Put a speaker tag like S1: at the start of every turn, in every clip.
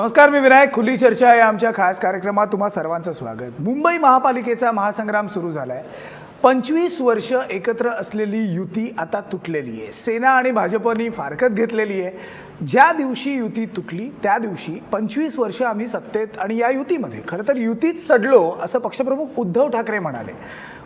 S1: नमस्कार, मी विनायक. खुली चर्चा या आमच्या खास कार्यक्रमात तुम्हा सर्वांचं स्वागत. मुंबई महापालिकेचा महासंग्राम सुरू झालाय. 25 वर्ष एकत्र असलेली युती आता तुटलेली आहे. सेना आणि भाजपनी फारकत घेतलेली आहे. ज्या दिवशी युती तुटली त्या दिवशी 25 वर्ष आम्ही सत्तेत आणि या युतीमध्ये खरं तर युतीत सडलो असं पक्षप्रमुख उद्धव ठाकरे म्हणाले.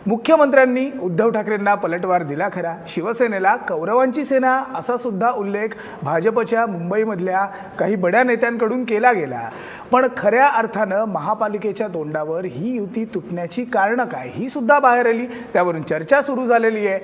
S1: मुख्यमंत्र्यांनी उद्धव ठाकरेंना पलटवार दिला खरा, शिवसेनेला कौरवांची सेना असा सुद्धा उल्लेख भाजपच्या मुंबईमधल्या काही बड्या नेत्यांकडून केला गेला. पण खऱ्या अर्थानं महापालिकेच्या तोंडावर ही युती तुटण्याची कारणं काय ही सुद्धा बाहेर आली. त्यावरून चर्चा सुरू झालेली आहे.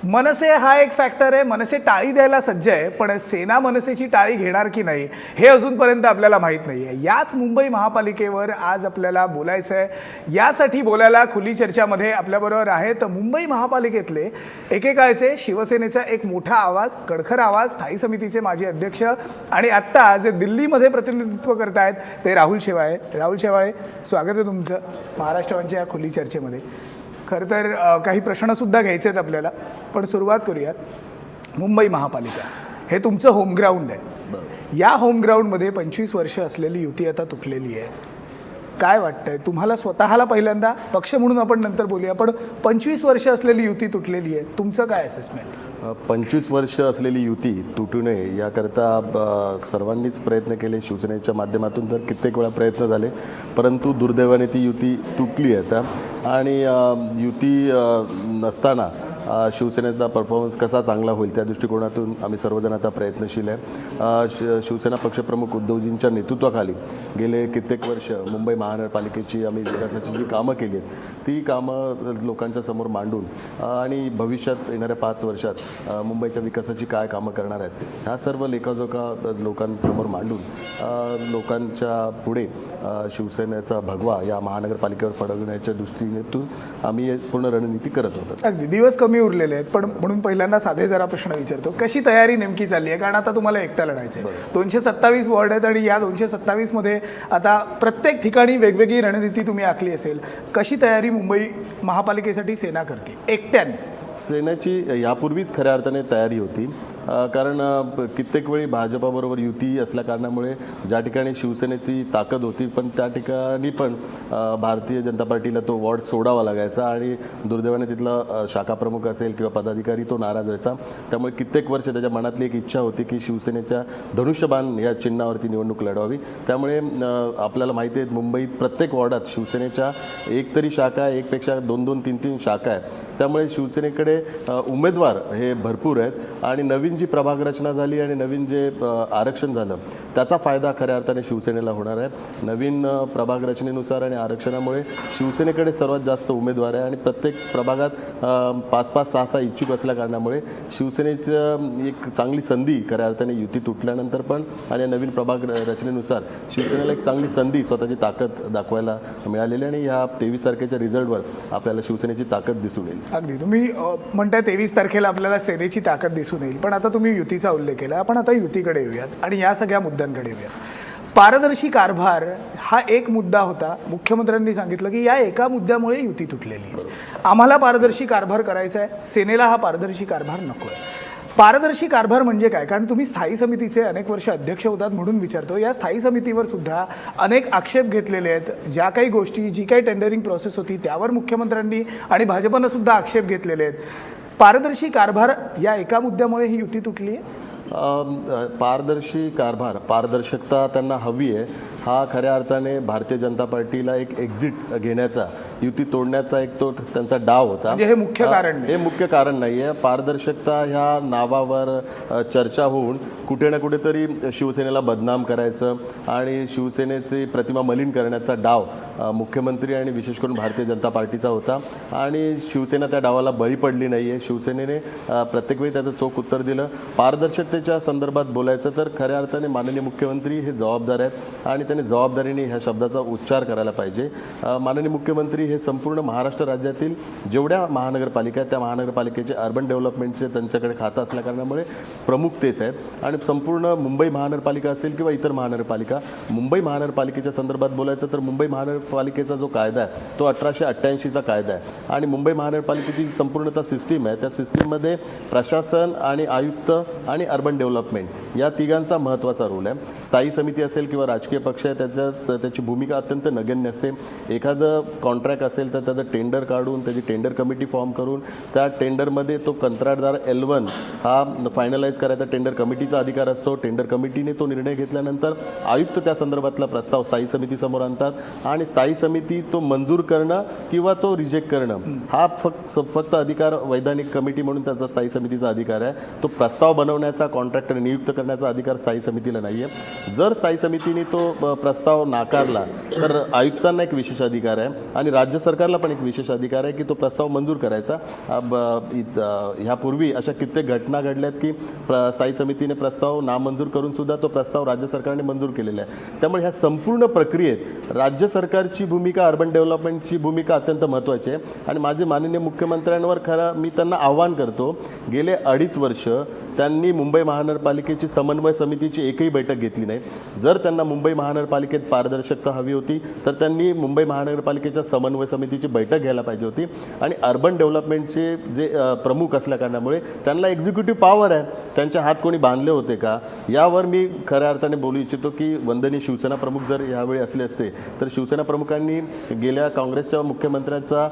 S1: मनसे हा एक फॅक्टर आहे. मनसे टाळी द्यायला सज्ज आहे, पण सेना मनसेची टाळी घेणार की नाही हे अजूनपर्यंत आपल्याला माहीत नाही आहे. याच मुंबई महापालिकेवर आज आपल्याला बोलायचं आहे. यासाठी बोलायला खुली चर्चामध्ये आपल्याबरोबर आहेत मुंबई महापालिकेतले एकेकाळचे शिवसेनेचा एक मोठा आवाज, कडखर आवाज, स्थायी समितीचे माजी अध्यक्ष आणि आत्ता जे दिल्लीमध्ये प्रतिनिधित्व करतायत ते राहुल शेवाळे. राहुल शेवाळे, स्वागत आहे तुमचं महाराष्ट्राच्या या खुली चर्चेमध्ये. खरं तर काही प्रश्नसुद्धा घ्यायचे आहेत आपल्याला, पण सुरुवात करूयात. मुंबई महापालिका हे तुमचं होमग्राऊंड आहे. या होमग्राऊंडमध्ये 25 वर्ष असलेली युती आता तुटलेली आहे. काय वाटतंय तुम्हाला स्वतःला? पहिल्यांदा पक्ष म्हणून आपण नंतर बोलूया, पण 25 वर्ष असलेली युती तुटलेली आहे, तुमचं काय असेसमेंट?
S2: 25 वर्ष असलेली युती तुटू नये याकरता सर्वांनीच प्रयत्न केले. शिवसेनेच्या माध्यमातून तर कित्येक वेळा प्रयत्न झाले, परंतु दुर्दैवाने ती युती तुटली आहे आता. आणि युती नसताना शिवसेनेचा परफॉर्मन्स कसा चांगला होईल त्या दृष्टिकोनातून आम्ही सर्वजण आता प्रयत्नशील आहे. शिवसेना पक्षप्रमुख उद्धवजींच्या नेतृत्वाखाली गेले कित्येक वर्ष मुंबई महानगरपालिकेची आम्ही विकासाची जी कामं केली आहेत ती कामं लोकांच्या समोर मांडून आणि भविष्यात येणाऱ्या 5 वर्षात मुंबईच्या विकासाची काय कामं करणार आहेत ह्या सर्व लेखाजोखा लोकांसमोर मांडून लोकांच्या पुढे शिवसेनेचा भगवा या महानगरपालिकेवर फडकवण्याच्या दृष्टीनेतून आम्ही पूर्ण रणनीती करत होतो.
S1: अगदी दिवस कमी उरलेले आहेत, पण म्हणून पहिल्यांदा साधे जरा प्रश्न विचारतो. कशी तयारी नेमकी चालली आहे? कारण आता तुम्हाला एकटा लढायचं आहे. 227 वॉर्ड आहेत आणि या 227 मध्ये आता प्रत्येक ठिकाणी वेगवेगळी रणनीती तुम्ही आखली असेल. कशी तयारी मुंबई महापालिकेसाठी सेना करते एकट्याने?
S2: सेनेची यापूर्वीच खऱ्या अर्थाने तयारी होती, कारण कित्येक वेळी भाजपाबरोबर युती असल्या कारणामुळे ज्या ठिकाणी शिवसेनेची ताकद होती पण त्या ठिकाणी पण भारतीय जनता पार्टीला तो वॉर्ड सोडावा लागायचा आणि दुर्दैवाने तिथला शाखा प्रमुख असेल किंवा पदाधिकारी तो नाराज व्हायचा. त्यामुळे कित्येक वर्ष त्याच्या मनातली एक इच्छा होती की शिवसेनेच्या धनुष्यबाण या चिन्हावरती निवडणूक लढवावी. त्यामुळे आपल्याला माहिती आहे मुंबईत प्रत्येक वॉर्डात शिवसेनेच्या एक तरी शाखा आहे, एकपेक्षा 2-2, 3-3 शाखा आहेत. त्यामुळे शिवसेनेकडे उमेदवार हे भरपूर आहेत आणि नवीन जी प्रभाग रचना झाली आणि नवीन जे आरक्षण झालं त्याचा फायदा खऱ्या अर्थाने शिवसेनेला होणार आहे. नवीन प्रभाग रचनेनुसार आणि आरक्षणामुळे शिवसेनेकडे सर्वात जास्त उमेदवार आहे आणि प्रत्येक प्रभागात 5-5, 6-6 इच्छुक असल्या कारणामुळे शिवसेनेचं एक चांगली संधी खऱ्या अर्थाने युती तुटल्यानंतर पण आणि नवीन प्रभाग रचनेनुसार शिवसेनेला एक चांगली संधी स्वतःची ताकद दाखवायला मिळालेली आणि ह्या 23 तारखेच्या रिझल्टवर आपल्याला शिवसेनेची ताकद दिसून येईल.
S1: अगदी तुम्ही म्हणताय 23 तारखेला आपल्याला सेनेची ताकद दिसून येईल, पण आता तुम्ही युतीचा उल्लेख केला. आपण आता युतीकडे येऊयात आणि या सगळ्या मुद्द्यांकडे येऊयात. पारदर्शी कारभार हा एक मुद्दा होता. मुख्यमंत्र्यांनी सांगितलं की या एका मुद्द्यामुळे युती तुटलेली. आम्हाला पारदर्शी कारभार करायचा आहे, सेनेला हा पारदर्शी कारभार नको आहे. पारदर्शी कारभार म्हणजे काय? कारण तुम्ही स्थायी समितीचे अनेक वर्ष अध्यक्ष होतात म्हणून विचारतो. या स्थायी समितीवर सुद्धा अनेक आक्षेप घेतलेले आहेत. ज्या काही गोष्टी, जी काही टेंडरिंग प्रोसेस होती त्यावर मुख्यमंत्र्यांनी आणि भाजपनं सुद्धा आक्षेप घेतलेले आहेत. पारदर्शी कारभार या एका मुद्द्यामुळे ही युती तुटली आहे.
S2: पारदर्शी कारभार, पारदर्शकता त्यांना हवी आहे. हा खऱ्या अर्थाने भारतीय जनता पार्टीला एक एक्झिट घेण्याचा, युती तोडण्याचा एक तो त्यांचा डाव होता.
S1: हे मुख्य कारण
S2: हे मुख्य कारण नाही आहे. पारदर्शकता ह्या नावावर चर्चा होऊन कुठे ना कुठेतरी शिवसेनेला बदनाम करायचं आणि शिवसेनेची प्रतिमा मलिन करण्याचा डाव मुख्यमंत्री आणि विशेष करून भारतीय जनता पार्टीचा होता आणि शिवसेना त्या डावाला बळी पडली नाही आहे. शिवसेनेने प्रत्येक वेळी त्याचं चोख उत्तर दिलं. पारदर्शकतेच्या संदर्भात बोलायचं तर खऱ्या अर्थाने माननीय मुख्यमंत्री हे जबाबदार आहेत आणि त्यांनी जबाबदारीने ह्या शब्दाचा उच्चार करायला पाहिजे. माननीय मुख्यमंत्री हे संपूर्ण महाराष्ट्र राज्यातील जेवढ्या महानगरपालिका आहेत त्या महानगरपालिकेचे अर्बन डेव्हलपमेंटचे त्यांच्याकडे खातं असल्या कारणामुळे प्रमुख तेच आहेत आणि संपूर्ण मुंबई महानगरपालिका असेल किंवा इतर महानगरपालिका, मुंबई महानगरपालिकेच्या संदर्भात बोलायचं तर मुंबई महानगरपालिकेचा जो कायदा आहे तो 1888चा कायदा आहे आणि मुंबई महानगरपालिकेची संपूर्णतः सिस्टीम आहे. त्या सिस्टीममध्ये प्रशासन आणि आयुक्त आणि अर्बन डेव्हलपमेंट या तिघांचा महत्त्वाचा रोल आहे. स्थायी समिती असेल किंवा राजकीय पक्ष लक्ष आहे त्याची भूमिका अत्यंत नगण्य असते. एखादं कॉन्ट्रॅक्ट असेल तर त्याचं टेंडर काढून त्याची टेंडर कमिटी फॉर्म करून त्या टेंडरमध्ये तो कंत्राटदार L1 हा फायनलाइज करायचा टेंडर कमिटीचा अधिकार असतो. टेंडर कमिटीने तो निर्णय घेतल्यानंतर आयुक्त त्या संदर्भातला प्रस्ताव स्थायी समितीसमोर आणतात आणि स्थायी समिती तो मंजूर करणं किंवा तो रिजेक्ट करणं हा फक्त अधिकार वैधानिक कमिटी म्हणून त्याचा स्थायी समितीचा अधिकार आहे. तो प्रस्ताव बनवण्याचा, कॉन्ट्रॅक्टर नियुक्त करण्याचा अधिकार स्थायी समितीला नाही आहे. जर स्थायी समितीने तो प्रस्ताव नाकारला तर आयुक्तांना एक विशेष अधिकार आहे आणि राज्य सरकारला पण एक विशेष अधिकार आहे की तो प्रस्ताव मंजूर करायचा. ह्यापूर्वी अशा कित्येक घटना घडल्यात की स्थायी समितीने प्रस्ताव नामंजूर करून सुद्धा तो प्रस्ताव राज्य सरकारने मंजूर केलेला आहे. त्यामुळे ह्या संपूर्ण प्रक्रियेत राज्य सरकारची भूमिका, अर्बन डेव्हलपमेंटची भूमिका अत्यंत महत्त्वाची आहे. आणि माझे माननीय मुख्यमंत्र्यांवर मी त्यांना आव्हान करतो, गेले 2.5 वर्ष त्यांनी मुंबई महानगरपालिकेची समन्वय समितीची एकही बैठक घेतली नाही. जर त्यांना मुंबई महानगरपालिकेत पारदर्शकता हवी होती तर त्यांनी मुंबई महानगरपालिकेच्या समन्वय समितीची बैठक घ्यायला पाहिजे होती. आणि अर्बन डेव्हलपमेंटचे जे प्रमुख असल्या कारणामुळे त्यांना एक्झिक्युटिव्ह पॉवर आहे, त्यांच्या हात कोणी बांधले होते का, यावर मी खऱ्या अर्थाने बोलू इच्छितो की वंदनीय शिवसेना प्रमुख जर यावेळी असले असते तर शिवसेना प्रमुखांनी गेल्या काँग्रेसच्या मुख्यमंत्र्यांचा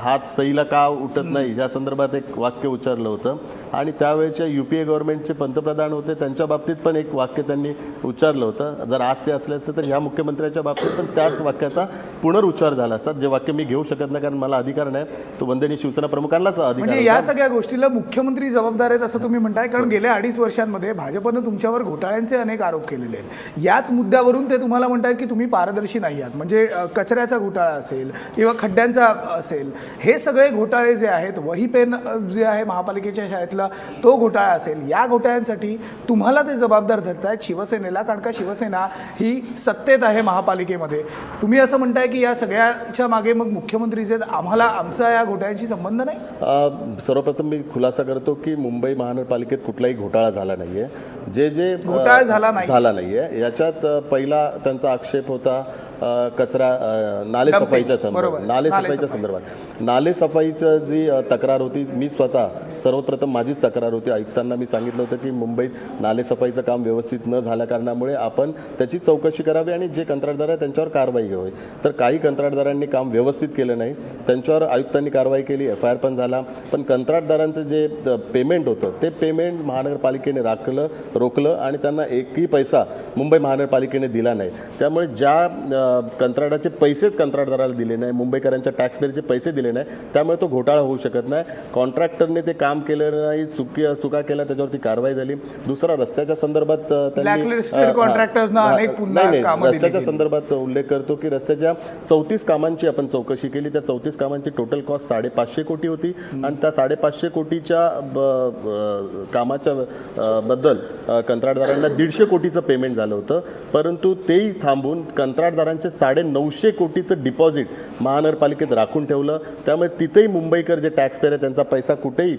S2: हात सईला का उठत नाही या संदर्भात एक वाक्य उच्चारलं होतं. आणि त्यावेळेच्या UPA गव्हर्नमेंटचे पंतप्रधान होते, त्यांच्या बाबतीत पण एक वाक्य त्यांनी उच्चारलं होतं. जर आज ते असले असते तर ह्या मुख्यमंत्र्याच्या बाबतीत पण त्याच वाक्याचा पुनरुच्चार झाला असता. जे वाक्य मी घेऊ शकत नाही कारण मला अधिकार नाही, तो वंदनीय शिवसेना प्रमुखांनाच अधिकार.
S1: म्हणजे या सगळ्या गोष्टीला मुख्यमंत्री जबाबदार आहेत असं तुम्ही म्हणताय, कारण गेल्या 2.5 वर्षांमध्ये भाजपनं तुमच्यावर घोटाळ्यांचे अनेक आरोप केलेले आहेत. याच मुद्द्यावरून ते तुम्हाला म्हणतात की तुम्ही पारदर्शी नाही आहात. म्हणजे कचऱ्याचा घोटाळा असेल किंवा खड्ड्यांचा असेल, हे सगळे घोटाळे जे आहेत, वही पेन जे आहे महापालिकेच्या शाळेतला तो घोटाळा असेल, या घोटाळ्यांसाठी तुम्हाला ते जबाबदार धरतायत शिवसेनेला, कारण का शिवसेना ही सत्तेत आहे महापालिकेमध्ये. तुम्ही असं म्हणताय की या सगळ्याच्या मागे मग मुख्यमंत्री जे आम्हाला आमचा या घोटाळ्यांशी संबंध नाही.
S2: सर्वप्रथम मी खुलासा करतो की मुंबई महानगरपालिकेत कुठलाही घोटाळा झाला नाहीये. जे
S1: घोटाळा झाला
S2: नाहीये याच्यात पहिला त्यांचा आक्षेप होता कचरा नालेसफाईच्या संदर्भात. नालेसफाईचं जी तक्रार होती, मी स्वतः सर्वप्रथम माझीच तक्रार होती. आयुक्तांना मी सांगितलं होतं की मुंबईत नालेसफाईचं काम व्यवस्थित न झाल्या कारणामुळे आपण त्याची चौकशी करावी आणि जे कंत्राटदार आहे त्यांच्यावर कारवाई घ्यावी. तर काही कंत्राटदारांनी काम व्यवस्थित केलं नाही, त्यांच्यावर आयुक्तांनी कारवाई केली, FIR पण झाला. पण कंत्राटदारांचं जे पेमेंट होतं ते पेमेंट महानगरपालिकेने रोखलं आणि त्यांना एकही पैसा मुंबई महानगरपालिकेने दिला नाही. त्यामुळे ज्या कंत्राटाचे पैसेच कंत्राटदाराला दिले नाही, मुंबईकरांच्या टॅक्सपेअरचे पैसे दिले नाही, त्यामुळे तो घोटाळा होऊ शकत नाही. कॉन्ट्रॅक्टरने ते काम केलं नाही, चुका केल्या, त्याच्यावरती कारवाई झाली. दुसरा रस्त्याच्या संदर्भात रस्त्याच्या संदर्भात उल्लेख करतो की रस्त्याच्या 34 कामांची आपण चौकशी केली. त्या 34 कामांची टोटल कॉस्ट 550 कोटी होती आणि त्या 550 कोटीच्या कामाच्या बद्दल कंत्राटदारांना 150 कोटीचं पेमेंट झालं होतं. परंतु तेही थांबून कंत्राटदारांचे 950 कोटीचं डिपॉझिट महानगरपालिकेत राखून ठेवलं. त्यामुळे तिथेही मुंबईकर जे टॅक्सपेअर आहे त्यांचा पैसा कुठेही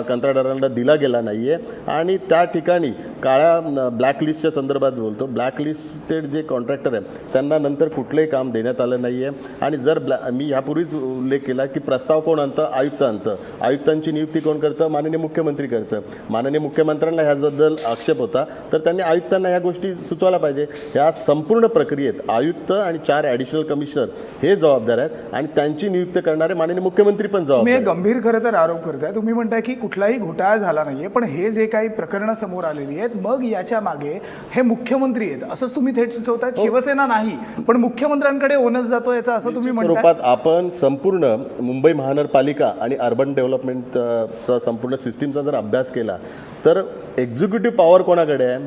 S2: कंत्राटदारांना दिला गेला नाही आहे. आणि त्या ठिकाणी काळ्या ब्लॅकलिस्टच्या संदर्भात बोलतो, ब्लॅकलिस्टेड जे कॉन्ट्रॅक्टर आहे त्यांना नंतर कुठलंही काम देण्यात आलं नाही आहे. आणि जर मी ह्यापूर्वीच उल्लेख केला की प्रस्ताव कोण आणतं, आयुक्त आणतं. आयुक्तांची नियुक्ती कोण करतं, माननीय मुख्यमंत्री करतं. माननीय मुख्यमंत्र्यांना ह्याबद्दल आक्षेप होता तर त्यांनी आयुक्तांना ह्या गोष्टी सुचवायला पाहिजे. ह्या संपूर्ण प्रक्रियेत आयुक्त आणि 4 ॲडिशनल कमिशनर हे जबाबदार आहेत आणि त्यांची नियुक्ती करणारे माननीय मुख्यमंत्री पण जबाबदार आहेत.
S1: तुम्ही गंभीर खरं तर आरोप करताय. तुम्ही म्हणताय की कुठलाही घोटाळा झाला नाहीये, पण हे जे काही प्रकरणं समोर आलेली आहेत मग याच्या मागे हे मुख्यमंत्री आहेत असंच तुम्ही थेट सुचवताय. शिवसेना नाही पण मुख्यमंत्र्यांकडे ओनस जातो याचा असं तुम्ही म्हणताय.
S2: स्वरूपात आपण संपूर्ण मुंबई महानगरपालिका आणि अर्बन डेव्हलपमेंटचा संपूर्ण सिस्टीमचा जर अभ्यास केला तर एक्झिक्युटिव्ह पॉवर कोणाकडे आहे,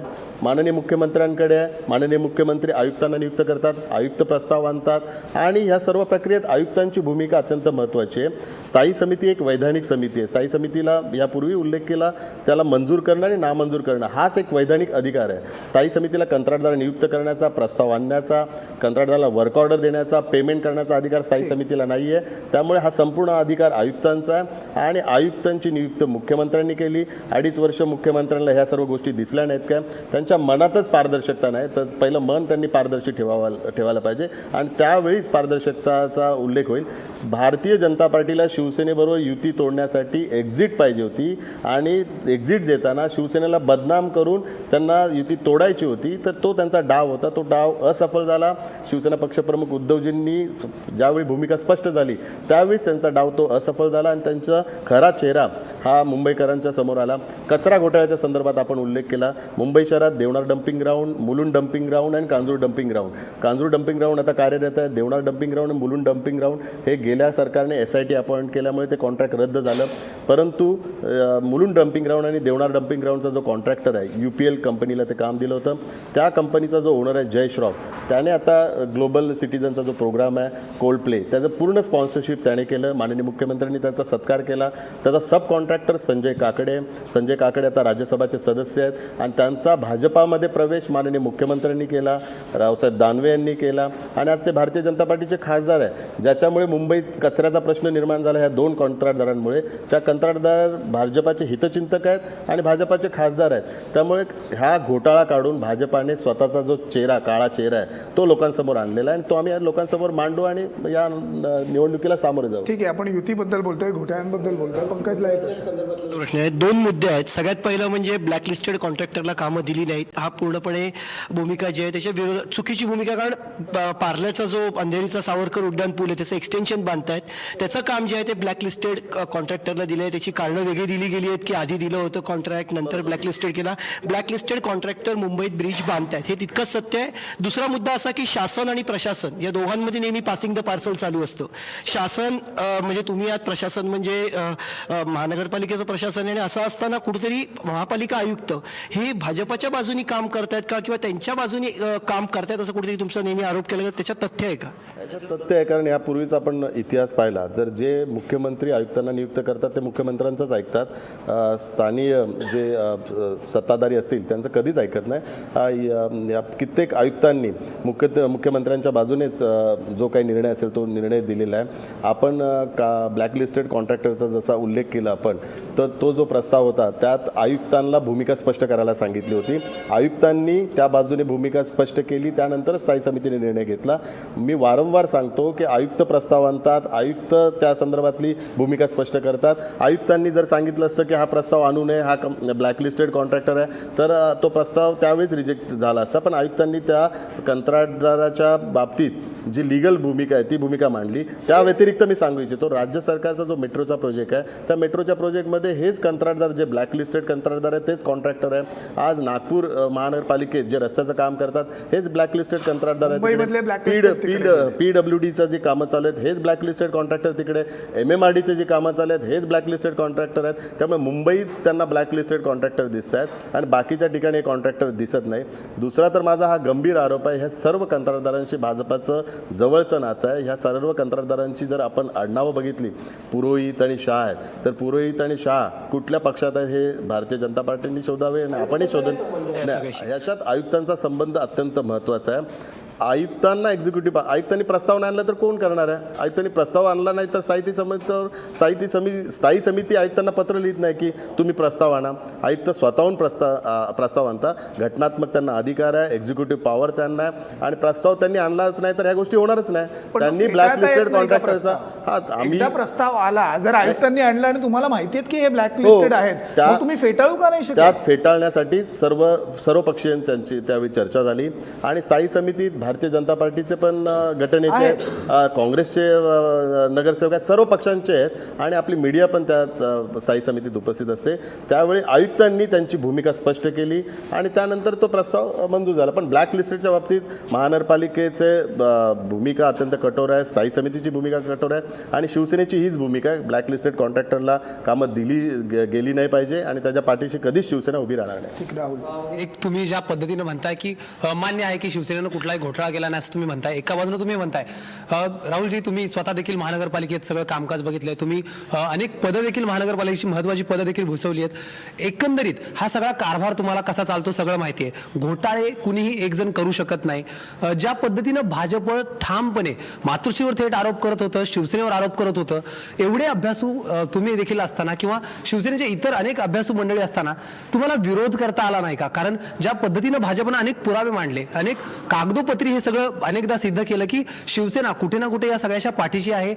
S2: माननीय मुख्यमंत्र्यांकडे आहे. माननीय मुख्यमंत्री आयुक्तांना नियुक्त करतात, आयुक्त प्रस्ताव आणतात आणि ह्या सर्व प्रक्रियेत आयुक्तांची भूमिका अत्यंत महत्त्वाची आहे. स्थायी समिती एक वैधानिक समिती आहे. स्थायी समितीला यापूर्वी उल्लेख केला, त्याला मंजूर करणं आणि नामंजूर करणं हाच एक वैधानिक अधिकार आहे. स्थायी समितीला कंत्राटदार नियुक्त करण्याचा, प्रस्ताव आणण्याचा, कंत्राटदाराला वर्क ऑर्डर देण्याचा, पेमेंट करण्याचा अधिकार स्थायी समितीला नाही आहे. त्यामुळे हा संपूर्ण अधिकार आयुक्तांचा आहे आणि आयुक्तांची नियुक्ती मुख्यमंत्र्यांनी केली. 2.5 वर्ष मुख्यमंत्र्यांना ह्या सर्व गोष्टी दिसल्या नाहीत काय, त्यांच्या मनातच पारदर्शकता नाही, तर पहिलं मन त्यांनी पारदर्शी ठेवायला पाहिजे आणि त्यावेळीच पारदर्शकताचा उल्लेख होईल. भारतीय जनता पार्टीला शिवसेनेबरोबर युती तोडण्यासाठी एक्झिट पाहिजे होती आणि एक्झिट देताना शिवसेनेला बदनाम करून त्यांना युती तोडायची होती, तर तो त्यांचा डाव होता. तो डाव असफल झाला. शिवसेना पक्षप्रमुख उद्धवजींनी ज्यावेळी भूमिका स्पष्ट झाली त्यावेळीच त्यांचा डाव तो असफल झाला आणि त्यांचा खरा चेहरा हा मुंबईकरांच्या समोर आला. कचरा घोटाळ्याच्या संदर्भात आपण उल्लेख केला. मुंबई शहरात Deonar dumping ground, Mulund dumping ground आणि Kanjur dumping ground. Kanjur dumping ground आता कार्यरत आहे. देवनार डम्पिंग ग्राउंड आणि मुलुंड डम्पिंग ग्राउंड हे गेल्या सरकारने SIT अपॉइंट केल्यामुळे ते कॉन्ट्रॅक्ट रद्द झालं. परंतु मुलुंड डम्पिंग ग्राउंड आणि देवनार डम्पिंग ग्राउंडचा जो कॉन्ट्रॅक्टर आहे, UPL कंपनीला ते काम दिलं होतं. त्या कंपनीचा जो ओनर आहे जय श्रॉफ, त्याने आता ग्लोबल सिटीजनचा जो प्रोग्राम आहे कोल्ड प्ले, त्याचं पूर्ण स्पॉन्सरशिप त्याने केलं. माननीय मुख्यमंत्र्यांनी त्याचा सत्कार केला. त्याचा सब कॉन्ट्रॅक्टर संजय काकडे आता राज्यसभाचे सदस्य आहेत आणि त्यांचा भाजपामध्ये प्रवेश माननीय मुख्यमंत्र्यांनी केला, रावसाहेब दानवे यांनी केला आणि आज ते भारतीय जनता पार्टीचे खासदार आहे. ज्याच्यामुळे मुंबईत कचऱ्याचा प्रश्न निर्माण झाला ह्या 2 कंत्राटदारांमुळे. त्या कंत्राटदार भाजपाचे हितचिंतक आहेत आणि भाजपाचे खासदार आहेत. त्यामुळे हा घोटाळा काढून भाजपाने स्वतःचा जो चेहरा, काळा चेहरा आहे, तो लोकांसमोर आणलेला आहे आणि तो आम्ही या लोकांसमोर मांडू आणि या निवडणुकीला सामोरे जाऊ.
S1: ठीक आहे, आपण युतीबद्दल बोलतोय, घोटाळ्यांबद्दल बोलतोय. पंकजला एक
S3: प्रश्न आहे. 2 मुद्दे आहेत. सगळ्यात पहिलं म्हणजे ब्लॅकलिस्टेड कॉन्ट्रॅक्टरला कामं दिली नाहीत. हा पूर्णपणे भूमिका जी आहे त्याच्या विरोधात चुकीची भूमिका. कारण पार्ल्याचा जो अंधेरीचा सावरकर उड्डाण पूल आहे त्याचं एक्सटेन्शन बांधतायत, त्याचं काम जे आहे ते ब्लॅकलिस्टेड कॉन्ट्रॅक्टरला दिलं आहे. त्याची कारणं वेगळी दिली गेली आहेत की आधी दिलं होतं कॉन्ट्रॅक्ट, नंतर ब्लॅकलिस्टेड केला. ब्लॅकलिस्टेड कॉन्ट्रॅक्टर मुंबईत ब्रिज बांधतायत, हे तितकंच सत्य आहे. दुसरा मुद्दा असा की शासन आणि प्रशासन या दोघांमध्ये नेहमी पासिंग द पार्सल चालू असतं. शासन म्हणजे तुम्ही आज प्रशासन म्हणजे महानगरपालिकेचं प्रशासन आहे आणि असं असताना कुठेतरी महापालिका आयुक्त हे भाजपाच्या बाजूनी काम करतायत का किंवा त्यांच्या बाजूने काम करतायत असं कुठेतरी तुमचा नेहमी आरोप केला. त्याच्यात तथ्य आहे का?
S2: याच्यात तथ्य आहे, कारण यापूर्वीच आपण इतिहास पाहिला. जर जे मुख्यमंत्री आयुक्तांना नियुक्त करतात ते मुख्यमंत्र्यांचंच ऐकतात. स्थानीय जे सत्ताधारी असतील त्यांचं कधीच ऐकत नाही. या कित्येक आयुक्तांनी मुख्यमंत्र्यांच्या बाजूनेच जो काही निर्णय असेल तो निर्णय दिलेला आहे. आपण ब्लॅकलिस्टेड कॉन्ट्रॅक्टरचा जसा उल्लेख केला आपण, तर तो जो प्रस्ताव होता त्यात आयुक्तांना भूमिका स्पष्ट करायला सांगितली होती. आयुक्तांनी त्या बाजूने भूमिका स्पष्ट केली, त्यानंतर स्थायी समितीने निर्णय घेतला. मी वारंवार सांगतो की आयुक्त प्रस्ताव आणतात, आयुक्त त्या संदर्भातली भूमिका स्पष्ट करतात. आयुक्तांनी जर सांगितलं असतं की हा प्रस्ताव आणू नये, हा ब्लॅकलिस्टेड कॉन्ट्रॅक्टर आहे, तर तो प्रस्ताव त्यावेळेस रिजेक्ट झाला असता. पण आयुक्तांनी त्या कंत्राटदाराच्या बाबतीत जी लिगल भूमिका आहे ती भूमिका मांडली. त्या व्यतिरिक्त मी सांगू इच्छितो, राज्य सरकारचा जो मेट्रोचा प्रोजेक्ट आहे त्या मेट्रोच्या प्रोजेक्टमध्ये हेच कंत्राटदार, जे ब्लॅकलिस्टेड कंत्राटदार आहेत तेच कॉन्ट्रॅक्टर आहे. आज नागपूर महानगरपालिकेत जे रस्त्याचं काम करतात हेच ब्लॅकलिस्टेड कंत्राटदार आहेत. PWDचं जी कामं चालू आहेत हेच ब्लॅकलिस्टेड कॉन्ट्रॅक्टर तिकडे. MMRDचे जी कामं चालू आहेत हेच ब्लॅकलिस्टेड कॉन्ट्रॅक्टर आहेत. त्यामुळे मुंबईत त्यांना ब्लॅकलिस्टेड कॉन्ट्रॅक्टर दिसत आहेत आणि बाकीच्या ठिकाणी कॉन्ट्रॅक्टर दिसत नाही. दुसरा तर माझा हा गंभीर आरोप आहे, ह्या सर्व कंत्राटदारांशी भाजपाचं जवळचं नातं आहे. ह्या सर्व कंत्राटदारांची जर आपण आडनावं बघितली, पुरोहित आणि शाह आहेत, तर पुरोहित आणि शाह कुठल्या पक्षात आहेत हे भारतीय जनता पार्टीने शोधावे आणि आपणही शोधून. याच्यात आयुक्तांचा संबंध अत्यंत महत्त्वाचा आहे. आयुक्तांना आयुक्तांनी प्रस्ताव नाही आणला तर कोण करणार आहे? आयुक्तांनी प्रस्ताव आणला नाही तर स्थायी समिती आयुक्तांना पत्र लिहित नाही की तुम्ही प्रस्ताव आणा. आयुक्त स्वतःहून प्रस्ताव आणता. घटनात्मक त्यांना अधिकार आहे, एक्झिक्युटिव्ह पॉवर त्यांना आहे आणि प्रस्ताव त्यांनी आणलाच नाही तर ह्या गोष्टी होणारच नाही. त्यांनी ब्लॅकलिस्टेड कॉन्ट्रॅक्टरचा आम्ही
S1: प्रस्ताव आला, जर आयुक्तांनी आणला आणि तुम्हाला माहिती आहे की हे ब्लॅकलिस्टेड आहेत, मग तुम्ही फेटाळू का नाही शकत?
S2: त्यात फेटाळण्यासाठी सर्व पक्षीयांची त्यावेळी चर्चा झाली आणि स्थायी समितीत भारतीय जनता पार्टीचे पण गटनेते आहेत, काँग्रेसचे नगरसेवक आहेत, सर्व पक्षांचे आहेत आणि आपली मीडिया पण त्यात स्थायी समितीत उपस्थित असते. त्यावेळी आयुक्तांनी त्यांची भूमिका स्पष्ट केली आणि त्यानंतर तो प्रस्ताव मंजूर झाला. पण ब्लॅकलिस्टेडच्या बाबतीत महानगरपालिकेचे भूमिका अत्यंत कठोर आहे, स्थायी समितीची भूमिका कठोर आहे आणि शिवसेनेची हीच भूमिका आहे. ब्लॅकलिस्टेड कॉन्ट्रॅक्टरला कामं दिली गेली नाही पाहिजे आणि त्याच्या पाठीशी कधीच शिवसेना उभी राहणार नाही.
S1: ठीक, राहुल.
S4: एक तुम्ही ज्या पद्धतीनं म्हणताय की मान्य आहे की शिवसेनेनं कुठलाही घोटाळा घोटाळा केला नाही असं तुम्ही म्हणताय. एका बाजूने तुम्ही म्हणताय राहुलजी, तुम्ही स्वतः देखील महानगरपालिकेत सगळं कामकाज बघितलंय, तुम्ही अनेक पदं देखील महानगरपालिकेची महत्त्वाची पदं देखील भूसवली आहेत. एकंदरीत हा सगळा कारभार तुम्हाला कसा चालतो सगळं माहिती आहे. घोटाळे कुणीही एक जण करू शकत नाही. ज्या पद्धतीनं भाजप ठामपणे मातोश्रीवर थेट आरोप करत होतं, शिवसेनेवर आरोप करत होतं, एवढे अभ्यासू तुम्ही देखील असताना किंवा शिवसेनेचे इतर अनेक अभ्यासू मंडळी असताना तुम्हाला विरोध करता आला नाही का? कारण ज्या पद्धतीनं भाजपनं अनेक पुरावे मांडले, अनेक कागदोपत्री हे सगळं अनेकदा सिद्ध केलं की शिवसेना कुठे ना कुठे या सगळ्याच्या पाठीशी आहे,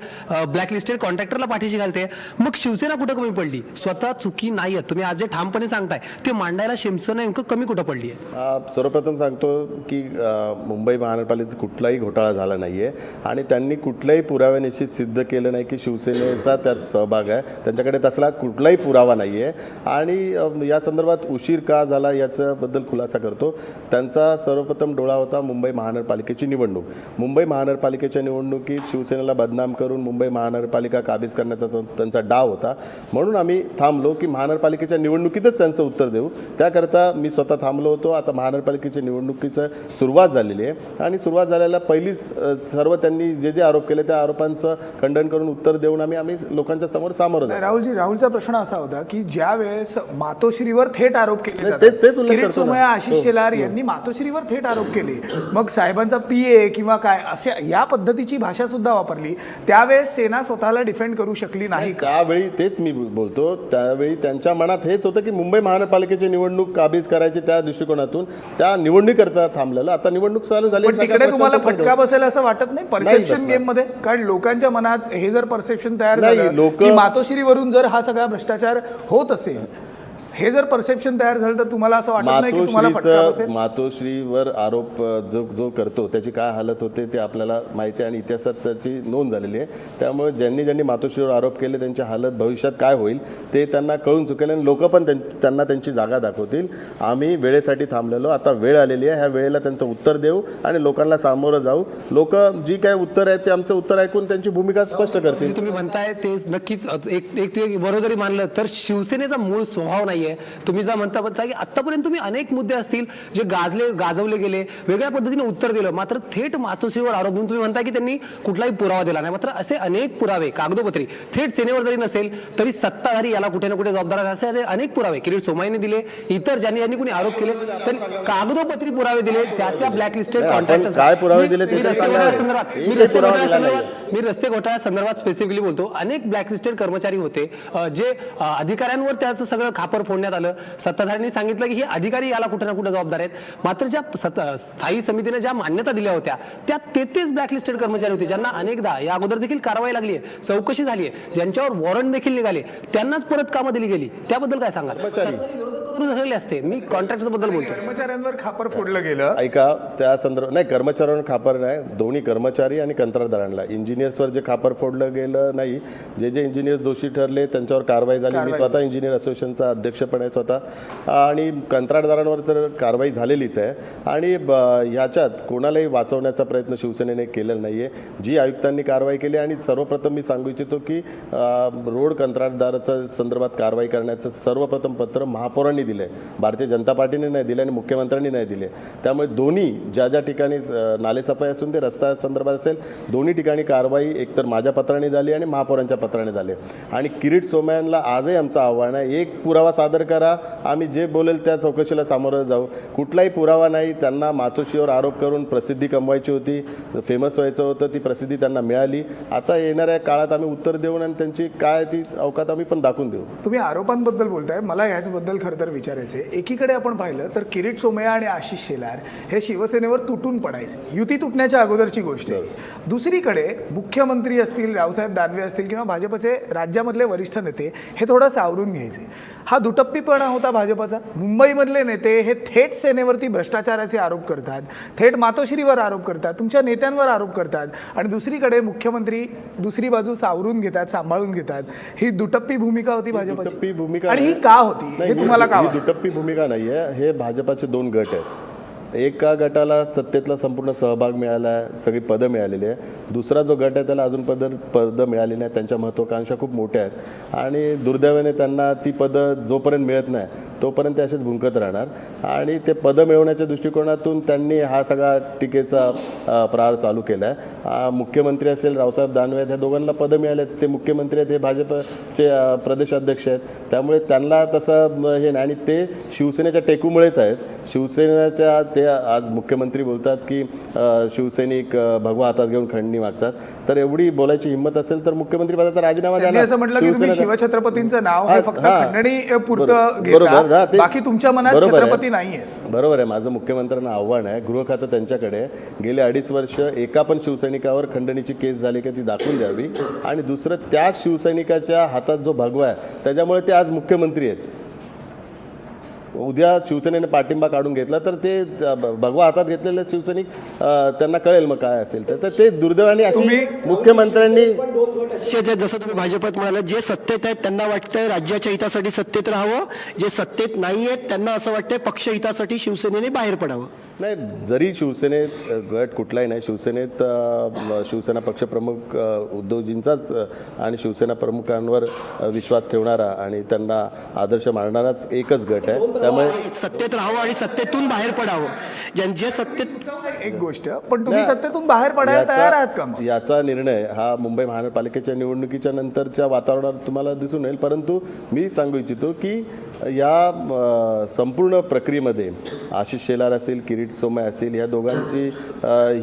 S4: ब्लॅकलिस्टेड कॉन्ट्रॅक्टरला पाठीशी घालते. मग शिवसेना कुठं कमी पडली? स्वतः चुकी नाही आहेत, तुम्ही आज जे ठामपणे सांगताय ते मांडायला शिवसेना नेमकं कमी कुठं पडली आहे?
S2: सर्वप्रथम सांगतो की मुंबई महानगरपालिकेत कुठलाही घोटाळा झाला नाही आहे आणि त्यांनी कुठल्याही पुराव्यानिश्चित सिद्ध केलं नाही की शिवसेनेचा त्यात सहभाग आहे. त्यांच्याकडे तसला कुठलाही पुरावा नाही आहे आणि या संदर्भात उशीर का झाला याच्याबद्दल खुलासा करतो. त्यांचा सर्वप्रथम डोळा होता मुंबई महानगरपालिकेची निवडणूक. मुंबई महानगरपालिकेच्या निवडणुकीत शिवसेनेला बदनाम करून मुंबई महानगरपालिका काबीज करण्याचा त्यांचा डाव होता. म्हणून आम्ही थांबलो की महानगरपालिकेच्या निवडणुकीतच त्यांचं उत्तर देऊ. त्याकरता मी स्वतः थांबलो होतो. आता महानगरपालिकेच्या निवडणुकीचं सुरुवात झालेली आहे आणि सुरुवात झालेल्या पहिलीच सर्व त्यांनी जे जे आरोप केले त्या आरोपांचं खंडन करून उत्तर देऊन आम्ही लोकांच्या समोर सामोरं जाऊ.
S1: राहुलचा प्रश्न असा होता की ज्या वेळेस मातोश्रीवर थेट आरोप केले
S2: तेच
S1: जातात,
S2: उल्लेख
S1: किरीट
S2: करतो ना.
S1: सोमय्या, आशिष शेलार यांनी मातोश्रीवर थेट आरोप केले, मग साहेबांचा पीए किंवा काय अशा या पद्धतीची भाषा सुद्धा वापरली. त्यावेळेस सेना स्वतःला डिफेंड करू शकली नाही का?
S2: त्यावेळी तेच मी बोलतो, त्यावेळी त्यांच्या मनात हेच होतं की मुंबई महानगरपालिकेची निवडणूक काबीज करायची त्या दृष्टिकोनातून त्या निवडणुकीकरता थांबलेलं. आता निवडणूक चालू झाली,
S1: पण तिकडे तुम्हाला फटका बसेल असं वाटत नाही परसेप्शन गेम मध्ये? कारण लोकांच्या मनात हे जर परसेप्शन तयार झालं की मातोश्रीवरून जर हा सगळा भ्रष्टाचार होत असेल, हे जर परसेप्शन तयार झालं तर तुम्हाला असं वाटत नाही की तुम्हाला फटका बसेल?
S2: मातोश्रीवर आरोप जो करतो त्याची काय हालत होते ते आपल्याला माहिती आहे आणि इतिहासात त्याची नोंद झालेली आहे. त्यामुळे ज्यांनी मातोश्रीवर आरोप केले त्यांची हालत भविष्यात काय होईल ते त्यांना कळून चुकेल आणि लोक पण त्यांना त्यांची जागा दाखवतील. आम्ही वेळेसाठी थांबलेलो, आता वेळ आलेली आहे. ह्या वेळेला त्यांचं उत्तर देऊ आणि लोकांना सामोरं जाऊ. लोक जी काय उत्तर आहे ते आमचं उत्तर ऐकून त्यांची भूमिका स्पष्ट करतील.
S4: जे तुम्ही म्हणताय ते नक्कीच एक बरोबरी मानलं तर शिवसेनेचा मूळ स्वभाव नाहीये. तुम्ही जा म्हणता की आतापर्यंत तुम्ही अनेक मुद्दे असतील जे गाजवले गेले, वेगळ्या पद्धतीने उत्तर दिलं, मात्र थेट मातोश्रीवर आरोप घेऊन तुम्ही म्हणता की त्यांनी कुठलाही पुरावा दिला नाही. मात्र असे अनेक पुरावे कागदोपत्री थेट सेनेवर जरी नसेल तरी सत्ताधारी याला कुठे ना कुठे जबाबदार असे अनेक पुरावे किरीट सोमय्याने दिले, इतर ज्यांनी कोणी आरोप केले तरी कागदोपत्री पुरावे दिले. त्या ब्लॅकलिस्टेड कॉन्ट्रॅक्टर्स
S2: काय पुरावे दिले ते
S4: मी रस्ते घोटाळ्यासंदर्भात स्पेसिफिकली बोलतो. अनेक ब्लॅकलिस्टेड कर्मचारी होते जे अधिकाऱ्यांवर त्याचं सगळं खापर फोडण्यात आलं. सत्ताधाऱ्यांनी सांगितलं की हे अधिकारी याला कुठे ना कुठे जबाबदार आहेत. मात्र ज्या स्थायी समितीने ज्या मान्यता दिल्या होत्या त्या तेच ब्लॅकलिस्टेड कर्मचारी होते ज्यांना अनेकदा या अगोदर देखील कारवाई लागली आहे, चौकशी झाली आहे, ज्यांच्यावर वॉरंट देखील निघाले, त्यांनाच परत कामं दिली गेली. त्याबद्दल काय सांगाल? झालेले असते. मी कॉन्ट्रॅक्टर बद्दल बोलतो.
S1: कर्मचाऱ्यांवर खापर फोडलं गेलं.
S2: ऐका, त्या संदर्भात नाही, कर्मचाऱ्यांवर खापर नाही, दोन्ही कर्मचारी आणि कंत्राटदारांना. इंजिनियर्सवर जे खापर फोडलं गेलं नाही, जे इंजिनियर्स दोषी ठरले त्यांच्यावर कारवाई झाली. मी स्वतः इंजिनियर असोसिएशनचा अध्यक्ष पण आहे स्वतः आणि कंत्राटदारांवर तर कारवाई झालेलीच आहे आणि ह्याच्यात कोणालाही वाचवण्याचा प्रयत्न शिवसेनेने केलेला नाही आहे. जी आयुक्तांनी कारवाई केली आणि सर्वप्रथम मी सांगू इच्छितो की रोड कंत्राटदाराच्या संदर्भात कारवाई करण्याचं सर्वप्रथम पत्र महापौरांनी दिलं आहे, भारतीय जनता पार्टीने नाही दिलं आणि मुख्यमंत्र्यांनी नाही दिले. त्यामुळे दोन्ही ज्या ठिकाणी नालेसफाई असून ते रस्ता संदर्भात असेल दोन्ही ठिकाणी कारवाई एकतर माझ्या पत्राने झाली आणि महापौरांच्या पत्राने झाले. आणि किरीट सोमय्यांना आजही आमचं आव्हान आहे, एक पुरावा सादर करा, आम्ही जे बोलेल त्या चौकशीला सामोरं जाऊ. कुठलाही पुरावा नाही. त्यांना मातोश्रीवर आरोप करून प्रसिद्धी कमवायची होती, फेमस व्हायचं होतं, ती प्रसिद्धी त्यांना मिळाली. आता येणाऱ्या काळात आम्ही उत्तर देऊन आणि त्यांची काय ती अवकात आम्ही पण दाखवून देऊ.
S1: तुम्ही आरोपांबद्दल बोलताय, मला ह्याचबद्दल खरं तर विचारायचं आहे. एकीकडे आपण पाहिलं तर किरीट सोमय्या आणि आशिष शेलार हे शिवसेनेवर तुटून पडायचे, युती तुटण्याच्या अगोदरची गोष्ट आहे. दुसरीकडे मुख्यमंत्री असतील, रावसाहेब दानवे असतील किंवा भाजपचे राज्यामधले वरिष्ठ नेते हे थोडं सावरून घ्यायचे. हा दुटप्पीपणा होता भाजपचा. मुंबईमधले नेते हे थेट सेनेवरती भ्रष्टाचाराचे आरोप करतात, थेट मातोश्रीवर आरोप करतात, तुमच्या नेत्यांवर आरोप करतात आणि दुसरीकडे मुख्यमंत्री दुसरी बाजू सावरून घेतात, सांभाळून घेतात. ही दुटप्पी भूमिका होती भाजपची आणि ही का होती हे तुम्हाला का वाटतं?
S2: दुटप्पी भूमिका नाही आहे. हे भाजपाचे दोन गट आहेत. एका गटाला सत्तेतला संपूर्ण सहभाग मिळाला आहे, सगळी पदं मिळालेली आहे. दुसरा जो गट आहे त्याला अजून पदं मिळाली नाही. त्यांच्या महत्त्वाकांक्षा खूप मोठ्या आहेत आणि दुर्दैवाने त्यांना ती पदं जोपर्यंत मिळत नाही तोपर्यंत ते असेच भुंकत राहणार. आणि ते पदं मिळवण्याच्या दृष्टिकोनातून त्यांनी हा सगळा टीकेचा प्रहार चालू केला आहे. मुख्यमंत्री असेल रावसाहेब दानवे आहेत, ह्या दोघांना पदं मिळाले आहेत. ते मुख्यमंत्री आहेत, हे भाजपचे प्रदेशाध्यक्ष आहेत. त्यामुळे त्यांना तसं हे नाही आणि ते शिवसेनेच्या टेकूमुळेच आहेत. शिवसेनेच्या ते आज मुख्यमंत्री बोलतात की शिवसैनिक भगवा हातात घेऊन खंडणी मागतात. तर एवढी बोलायची हिंमत असेल तर मुख्यमंत्री पदाचा राजीनामा द्या
S1: त्यांनी
S2: ना.
S1: असं म्हटलं की तुम्ही शिवछत्रपतींचं नाव हे फक्त
S2: हां.
S1: खंडणी पुरतं
S2: बरोबर, हां,
S1: घेता,
S2: ते
S1: बाकी तुमच्या मनात
S2: बरोबर आहे.
S1: छत्रपती नाहीये.
S2: बरोबर आहे. माझं मुख्यमंत्र्यांना आव्हान आहे, गृह खातं त्यांच्याकडे आहे. गेले 2.5 वर्ष एका पण शिवसैनिकावर खंडणीची केस झाली का ती दाखवून द्यावी. आणि दुसरं, त्याच शिवसैनिकाच्या हातात जो भगवा आहे त्याच्यामुळे ते आज मुख्यमंत्री आहेत. उद्या शिवसेनेने पाठिंबा काढून घेतला तर ते भगवा हातात घेतलेले शिवसैनिक त्यांना कळेल मग काय असेल तर ते दुर्दैवाने अशी मुख्यमंत्र्यांनी
S3: जसं तुम्ही भाजपात म्हणाला, जे सत्तेत आहेत त्यांना वाटतंय राज्याच्या हितासाठी सत्तेत राहावं, जे सत्तेत नाही आहेत त्यांना असं वाटतंय पक्ष हितासाठी शिवसेनेने बाहेर पडावं.
S2: नाही, जरी शिवसेनेत गट कुठलाही नाही, शिवसेनेत शिवसेना पक्षप्रमुख उद्धवजींचाच आणि शिवसेना प्रमुखांवर विश्वास ठेवणारा आणि त्यांना आदर्श मानणाराच एकच गट आहे. त्यामुळे
S3: सत्तेत राहावं आणि सत्तेतून बाहेर पडावं. जे सत्तेत
S1: एक गोष्ट, पण तुम्ही सत्तेतून बाहेर पडायला तयार आहात का मग?
S2: याचा निर्णय हा मुंबई महानगरपालिकेच्या निवडणुकीच्या नंतरच्या वातावरणात तुम्हाला दिसून येईल. परंतु मी सांगू इच्छितो की या संपूर्ण प्रक्रियेमध्ये आशिष शेलार असेल, किरीट सोमय असतील, या दोघांची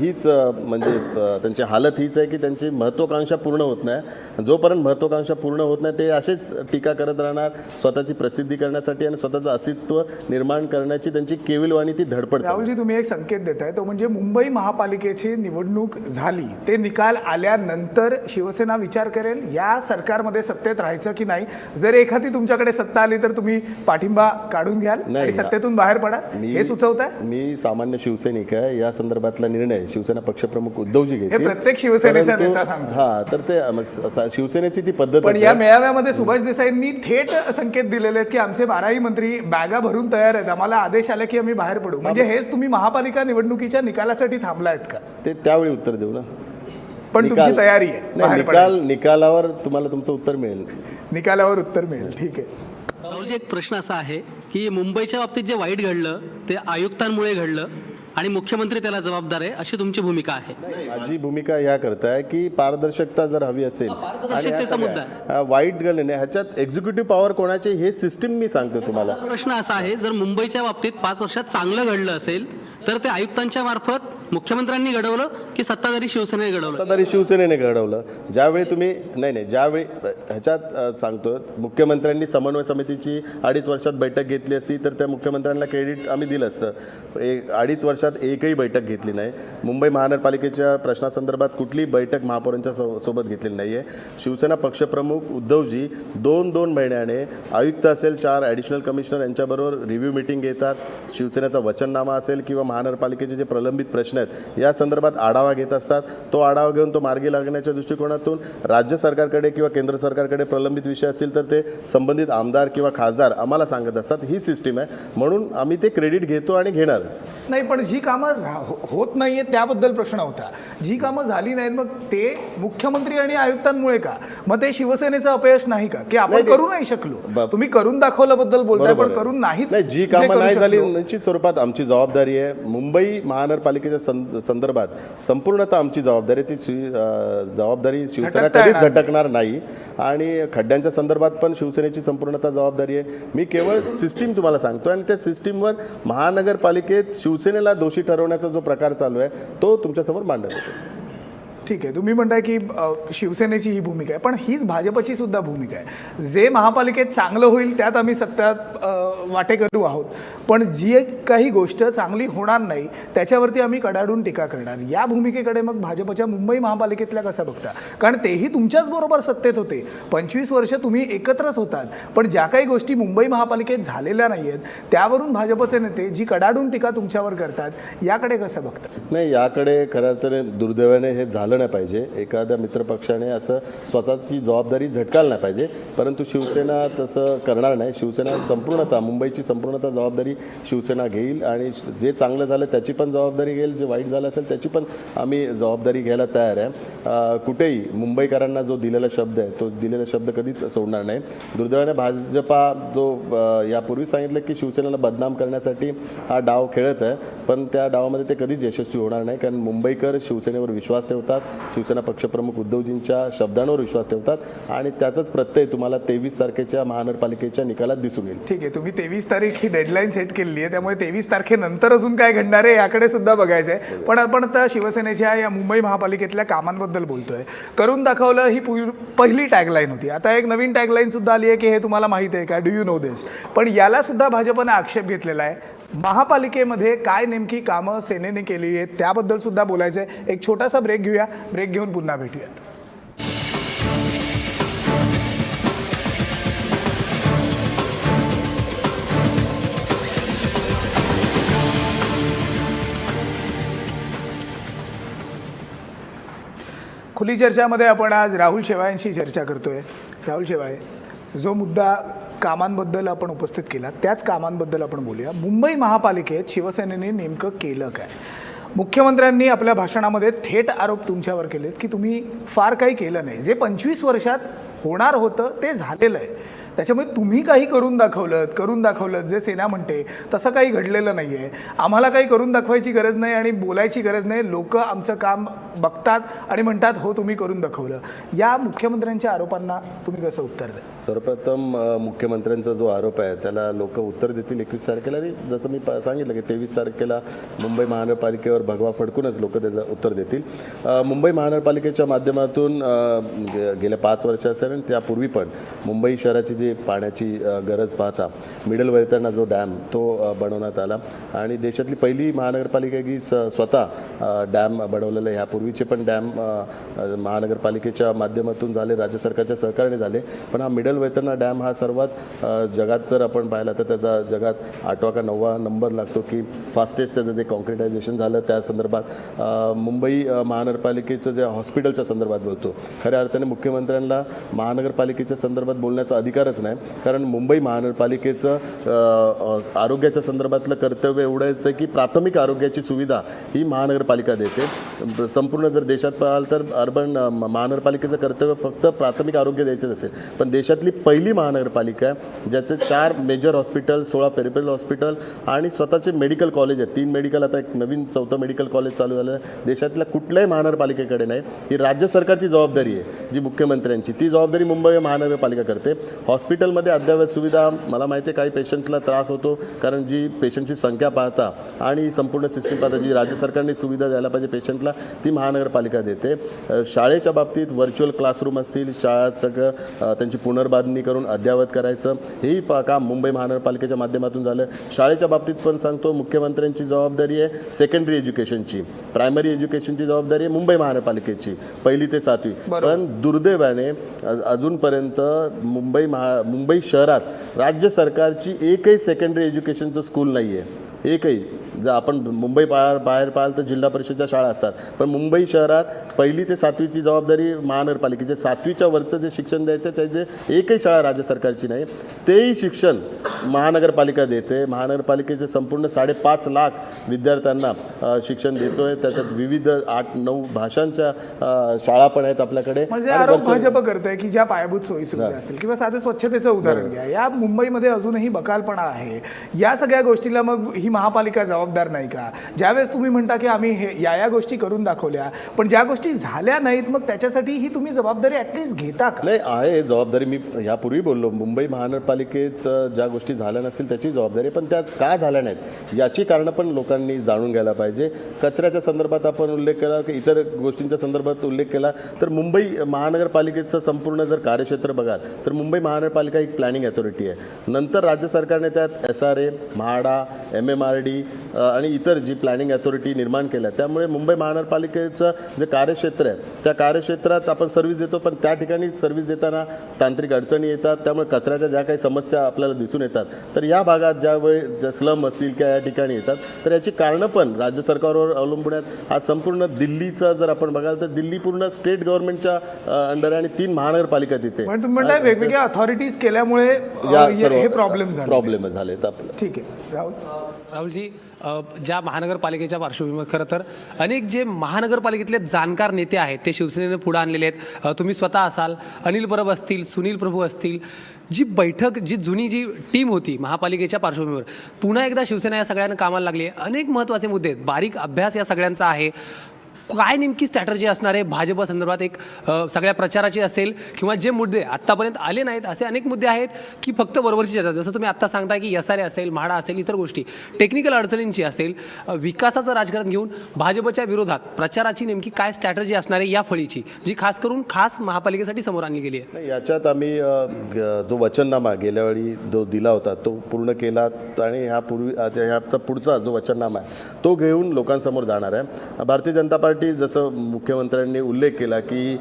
S2: हीच म्हणजे त्यांची हालत हीच आहे की त्यांची महत्त्वाकांक्षा पूर्ण होत नाही. जोपर्यंत महत्त्वाकांक्षा पूर्ण होत नाही ते असेच टीका करत राहणार. स्वतःची प्रसिद्धी करण्यासाठी आणि स्वतःचं अस्तित्व निर्माण करण्याची त्यांची केविलवाणी ती धडपड.
S1: राहुलजी, तुम्ही एक संकेत देताय, तो म्हणजे मुंबई महापालिकेची निवडणूक झाली, ते निकाल आल्यानंतर शिवसेना विचार करेल या सरकारमध्ये सत्तेत राहायचं की नाही. जर एखादी तुमच्याकडे सत्ता आली तर तुम्ही पाठिंबा काढून घ्याल आणि सत्तेतून बाहेर पडा, हे सुचवताय?
S2: मी सामान्य शिवसैनिक आहे. या संदर्भातला निर्णय शिवसेना पक्षप्रमुख उद्धवजी घेतील.
S1: हे प्रत्येक शिवसेनेचा नेता सांगतो.
S2: हा, तर ते शिवसेनेची ती पद्धत
S1: पण
S2: आहे.
S1: या मेळाव्यामध्ये सुभाष देसाईंनी थेट संकेत दिलेले आहेत की आमचे 12ही मंत्री बॅगा भरून तयार आहेत, आम्हाला आदेश आले की आम्ही बाहेर पडू. म्हणजे हेच तुम्ही महापालिका निवडणुकीच्या निकालासाठी थांबलायत का?
S2: ते त्यावेळी उत्तर देऊ ना.
S1: पण तुमची तयारी आहे बाहेर पडायची?
S2: निकालावर तुम्हाला तुमचं उत्तर मिळेल.
S1: निकालावर उत्तर मिळेल. ठीक आहे.
S5: राहुलजी, एक प्रश्न असा आहे की मुंबईच्या बाबतीत जे वाईट घडलं ते आयुक्तांमुळे घडलं आणि मुख्यमंत्री त्याला जबाबदार आहे, अशी तुमची भूमिका आहे.
S2: माझी भूमिका या करता आहे की पारदर्शकता जर हवी असेल
S5: पारदर्शकतेचा मुद्दा आहे.
S2: वाईट घडलं नाही, ह्याच्यात एक्झिक्युटिव्ह पॉवर कोणाचे हे सिस्टीम मी सांगतो तुम्हाला.
S5: प्रश्न असा आहे, जर मुंबईच्या बाबतीत 5 वर्षात चांगलं घडलं असेल तर ते आयुक्तांच्या मार्फत मुख्यमंत्र्यांनी घडवलं की सत्ताधारी शिवसेनेने घडवलं?
S2: सत्ताधारी शिवसेनेने घडवलं. ज्यावेळी तुम्ही ज्यावेळी ह्याच्यात सांगतो, मुख्यमंत्र्यांनी समन्वय समितीची 2.5 वर्षात बैठक घेतली असती तर त्या मुख्यमंत्र्यांना क्रेडिट आम्ही दिलं असतं. 2.5 वर्षात एकही बैठक घेतली नाही. मुंबई महानगरपालिकेच्या प्रश्नासंदर्भात कुठलीही बैठक महापौरांच्या सोबत घेतलेली नाही आहे. शिवसेना पक्षप्रमुख उद्धवजी 2-2 महिन्याने आयुक्त असेल, 4 ॲडिशनल कमिशनर यांच्याबरोबर रिव्ह्यू मिटिंग घेतात. शिवसेनेचा वचननामा असेल किंवा महानगरपालिकेचे जे प्रलंबित प्रश्न आहेत या संदर्भात आढावा घेत असतात. तो आढावा घेऊन तो मार्गी लागण्याच्या दृष्टिकोनातून राज्य सरकारकडे किंवा केंद्र सरकारकडे प्रलंबित विषय असतील तर ते संबंधित आमदार किंवा खासदार आम्हाला सांगत असतात. ही सिस्टीम आहे, म्हणून आम्ही ते क्रेडिट घेतो आणि घेणारच.
S1: नाही, पण जी कामं होत नाहीये त्याबद्दल प्रश्न होता. जी कामं झाली नाहीत मग ते मुख्यमंत्री आणि आयुक्तांमुळे का? मग ते शिवसेनेचं अपयश नाही का की आपण करू नाही शकलो? तुम्ही करून दाखवल्याबद्दल बोलताय, पण करून नाही.
S2: जी कामं नाही झाली निश्चित स्वरूपात आमची जबाबदारी आहे. मुंबई महानगरपालिकेच्या संदर्भात संपूर्णतः आमची जबाबदारी, ती जबाबदारी शिवसेना कधीच झटकणार नाही. आणि खड्ड्यांच्या संदर्भात पण शिवसेनेची संपूर्णतः जबाबदारी आहे. मी केवळ सिस्टीम तुम्हाला सांगतो आणि त्या सिस्टीमवर महानगरपालिकेत शिवसेनेला दोषी ठरवण्याचा जो प्रकार चालू आहे तो तुमच्यासमोर मांडत होतो.
S1: ठीक आहे, तुम्ही म्हणताय की शिवसेनेची ही भूमिका आहे, पण हीच भाजपची सुद्धा भूमिका आहे. जे महापालिकेत चांगलं होईल त्यात आम्ही सत्यात वाटेकरू आहोत, पण जी एक काही गोष्ट चांगली होणार नाही त्याच्यावरती आम्ही कडाडून टीका करणार. या भूमिकेकडे मग भाजपच्या मुंबई महापालिकेतल्या कसं बघता? कारण तेही तुमच्याच बरोबर सत्तेत होते, 25 वर्ष तुम्ही एकत्रच होतात, पण ज्या काही गोष्टी मुंबई महापालिकेत झालेल्या नाही आहेत त्यावरून भाजपचे नेते जी कडाडून टीका तुमच्यावर करतात, याकडे कसं बघता?
S2: नाही, याकडे खरं तर दुर्दैवाने हे झालं नाही पाहिजे. एखाद्या मित्रपक्षाने असं स्वतःची जबाबदारी झटकायला नाही पाहिजे. परंतु शिवसेना तसं करणार नाही. शिवसेना संपूर्णतः मुंबईची संपूर्णतः जबाबदारी शिवसेना घेईल आणि जे चांगलं झालं त्याची पण जबाबदारी घेईल, जे वाईट झालं असेल त्याची पण आम्ही जबाबदारी घ्यायला तयार आहे. कुठेही मुंबईकरांना जो दिलेला शब्द आहे तो दिलेला शब्द कधीच सोडणार नाही. दुर्दैवाने भाजपा जो यापूर्वी सांगितलं की शिवसेनेला बदनाम करण्यासाठी हा डाव खेळत आहे, पण त्या डावामध्ये ते कधीच यशस्वी होणार नाही. कारण मुंबईकर शिवसेनेवर विश्वास ठेवतात, शिवसेना पक्षप्रमुख उद्धवजींच्या शब्दांवर विश्वास ठेवतात आणि त्याचाच प्रत्यय तुम्हाला 23 तारखेच्या महानगरपालिकेच्या निकालात दिसून येईल.
S1: ठीक आहे, तुम्ही 23 तारीख ही डेडलाईन सेट केलेली आहे, त्यामुळे 23 तारखेनंतर अजून काय घडणार आहे याकडे सुद्धा बघायचं आहे. पण आपण आता शिवसेनेच्या या मुंबई महापालिकेतल्या कामांबद्दल बोलतोय. करून दाखवलं ही पहिली टॅगलाईन होती. आता एक नवीन टॅगलाईन सुद्धा आली आहे की हे तुम्हाला माहिती आहे का, डू यू नो दिस. पण याला सुद्धा भाजपने आक्षेप घेतलेला आहे. महापालिकेमध्ये काय नेमकी कामं सेनेने केली आहेत त्याबद्दल सुद्धा बोलायचं आहे. एक छोटासा ब्रेक घेऊया, ब्रेक घेऊन पुन्हा भेटूया. खुली चर्चामध्ये आपण आज राहुल शेवाळेंशी चर्चा करतोय. राहुल शेवाळे, जो मुद्दा कामांबद्दल आपण उपस्थित केला त्याच कामांबद्दल आपण बोलूया. मुंबई महापालिकेत शिवसेनेने नेमकं केलं काय? मुख्यमंत्र्यांनी आपल्या भाषणामध्ये थेट आरोप तुमच्यावर केलेत की तुम्ही फार काही केलं नाही. जे 25 वर्षात होणार होतं ते झालेलं आहे. त्याच्यामुळे तुम्ही काही करून दाखवलं जे सेना म्हणते तसं काही घडलेलं नाही आहे. आम्हाला काही करून दाखवायची गरज नाही आणि बोलायची गरज नाही. लोक आमचं काम बघतात आणि म्हणतात हो तुम्ही करून दाखवलं. या मुख्यमंत्र्यांच्या आरोपांना तुम्ही कसं उत्तर द्या?
S2: सर्वप्रथम मुख्यमंत्र्यांचा जो आरोप आहे त्याला लोक उत्तर देतील 21 तारखेला. आणि जसं मी सांगितलं की 23 तारखेला मुंबई महानगरपालिकेवर भगवा फडकूनच लोक त्याचं उत्तर देतील. मुंबई महानगरपालिकेच्या माध्यमातून गेल्या 5 वर्ष असेल आणि त्यापूर्वी पण मुंबई शहराची जी पाण्याची गरज पाहता मिडल वैतरणा जो डॅम तो बनवण्यात आला आणि देशातली पहिली महानगरपालिका की स्वतः डॅम बनवलेलं आहे. ह्यापूर्वीचे पण डॅम महानगरपालिकेच्या माध्यमातून झाले, राज्य सरकारच्या सहकार्याने झाले. पण हा मिडल वैतरणा डॅम हा सर्वात जगात जर आपण पाहिला तर त्याचा जगात 8वा का 9वा नंबर लागतो की फास्टेस्ट त्याचं जे कॉन्क्रिटायझेशन झालं. त्या संदर्भात मुंबई महानगरपालिकेचं जे हॉस्पिटलच्या संदर्भात बोलतो, खऱ्या अर्थाने मुख्यमंत्र्यांना महानगरपालिकेच्या संदर्भात बोलण्याचा अधिकारच नाही. कारण मुंबई महानगरपालिकेचं आरोग्याच्या संदर्भातलं कर्तव्य एवढंच आहे की प्राथमिक आरोग्याची सुविधा ही महानगरपालिका देते. संपूर्ण जर देशात पाहाल तर अर्बन महानगरपालिकेचं कर्तव्य फक्त प्राथमिक आरोग्य द्यायचंच असेल. पण देशातली पहिली महानगरपालिका आहे ज्याचे 4 मेजर हॉस्पिटल, 16 पेरिफेरल हॉस्पिटल आणि स्वतःचे मेडिकल कॉलेज आहेत. 3 मेडिकल, आता एक नवीन 4थं मेडिकल कॉलेज चालू झालं आहे. देशातल्या कुठल्याही महानगरपालिकेकडे नाही. ही राज्य सरकारची जबाबदारी आहे जी मुख्यमंत्र्यांची. ती जबाबदारी मुंबई महानगरपालिका करते. हॉस्पिटलमध्ये अद्ययावत सुविधा, मला माहिती आहे काही पेशंट्सला त्रास होतो कारण जी पेशंटची संख्या पाहता आणि संपूर्ण सिस्टीम पाहता जी राज्य सरकारने सुविधा द्यायला पाहिजे पेशंटला ती महानगरपालिका देते. शाळेच्या बाबतीत व्हर्च्युअल क्लासरूम असतील, शाळा सगळं त्यांची पुनर्बांधणी करून अद्ययावत करायचं हेही काम मुंबई महानगरपालिकेच्या माध्यमातून झालं. शाळेच्या बाबतीत पण सांगतो मुख्यमंत्र्यांची जबाबदारी आहे सेकंडरी एज्युकेशनची. प्रायमरी एज्युकेशनची जबाबदारी आहे मुंबई महानगरपालिकेची 1ली ते 7वी. पण दुर्दैवाने अजूनपर्यंत मुंबई शहरात राज्य सरकारची एकही सेकंडरी एज्युकेशनचं स्कूल नाही आहे. एकही. जर आपण मुंबई बाहेर पाहाल तर जिल्हा परिषदच्या शाळा असतात, पण मुंबई शहरात 1ली ते 7वीची जबाबदारी महानगरपालिकेची. 7वीच्या वरचं जे शिक्षण द्यायचं त्याचे एकही शाळा राज्य सरकारची नाही. तेही शिक्षण महानगरपालिका देते. महानगरपालिकेचे संपूर्ण 5.5 लाख विद्यार्थ्यांना शिक्षण देतो आहे. त्याच्यात विविध 8-9 भाषांच्या शाळा पण आहेत आपल्याकडे.
S1: म्हणजे आरोप भाजप करतोय की ज्या पायाभूत सोयी सुविधा असतील किंवा साधं स्वच्छतेचं उदाहरण घ्या, या मुंबईमध्ये अजूनही बकालपणा आहे. या सगळ्या गोष्टीला मग ही महापालिका जबाबदार नाही का? ज्यावेळेस तुम्ही म्हणता की आम्ही या गोष्टी करून दाखवल्या, पण ज्या गोष्टी झाल्या नाहीत मग त्याच्यासाठी ही तुम्ही जबाबदारी ॲटलिस्ट घेता का?
S2: नाही, आहे जबाबदारी. मी यापूर्वी बोललो मुंबई महानगरपालिकेत ज्या गोष्टी झाल्या नसतील त्याची जबाबदारी, पण त्या का झाल्या नाहीत याची कारणं पण लोकांनी जाणून घ्यायला पाहिजे. कचऱ्याच्या संदर्भात आपण उल्लेख केला की इतर गोष्टींच्या संदर्भात उल्लेख केला तर मुंबई महानगरपालिकेचं संपूर्ण जर कार्यक्षेत्र बघाल तर मुंबई महानगरपालिका एक प्लॅनिंग अथॉरिटी आहे. नंतर राज्य सरकारने त्यात SRA, म्हाडा, MMRD, आणि इतर जी प्लॅनिंग अथॉरिटी निर्माण केल्या, त्यामुळे मुंबई महानगरपालिकेचं जे कार्यक्षेत्र आहे त्या कार्यक्षेत्रात आपण सर्व्हिस देतो, पण त्या ठिकाणी सर्व्हिस देताना तांत्रिक अडचणी येतात. त्यामुळे कचऱ्याच्या ज्या काही समस्या आपल्याला दिसून येतात, तर या भागात ज्यावेळी स्लम असतील किंवा या ठिकाणी येतात, तर याची कारणं पण राज्य सरकारवर अवलंबून आहेत. आज संपूर्ण दिल्लीचं जर आपण बघाल तर दिल्ली पूर्ण स्टेट गव्हर्नमेंटच्या अंडर आहे आणि 3 महानगरपालिका तिथे.
S1: पण तुम्ही म्हणताय वेगवेगळ्या अथॉरिटीज केल्यामुळे हे प्रॉब्लेम
S2: झालेत आपलं.
S1: ठीक आहे राहुल.
S4: राहुलजी, ज्या महानगरपालिकेच्या पार्श्वभूमीवर खरं तर अनेक जे महानगरपालिकेतले जाणकार नेते आहेत ते शिवसेनेने पुढे आणलेले आहेत. तुम्ही स्वतः असाल, अनिल परब असतील, सुनील प्रभू असतील. जी बैठक, जी जुनी जी टीम होती महापालिकेच्या पार्श्वभूमीवर, पुन्हा एकदा शिवसेना या सगळ्यांना कामाला लागली आहे. अनेक महत्त्वाचे मुद्दे आहेत, बारीक अभ्यास या सगळ्यांचा आहे. काय नेमकी स्ट्रॅटर्जी असणार आहे भाजप संदर्भात, एक सगळ्या प्रचाराची असेल किंवा जे मुद्दे आत्तापर्यंत आले नाहीत असे अनेक मुद्दे आहेत की फक्त वरवरची चर्चा, जसं तुम्ही आत्ता सांगताय की SRA असेल, म्हाडा असेल, इतर गोष्टी टेक्निकल अडचणींची असेल, विकासाचं राजकारण घेऊन भाजपच्या विरोधात प्रचाराची नेमकी काय स्ट्रॅटर्जी असणार आहे या फळीची, जी खास करून महापालिकेसाठी समोर आणली गेली आहे?
S2: याच्यात आम्ही जो वचननामा गेल्या वेळी जो दिला होता तो पूर्ण केला आणि ह्याचा पुढचा जो वचननामा आहे तो घेऊन लोकांसमोर जाणार आहे. भारतीय जनता पार्टी जसं मुख्यमंत्र्यांनी उल्लेख केला की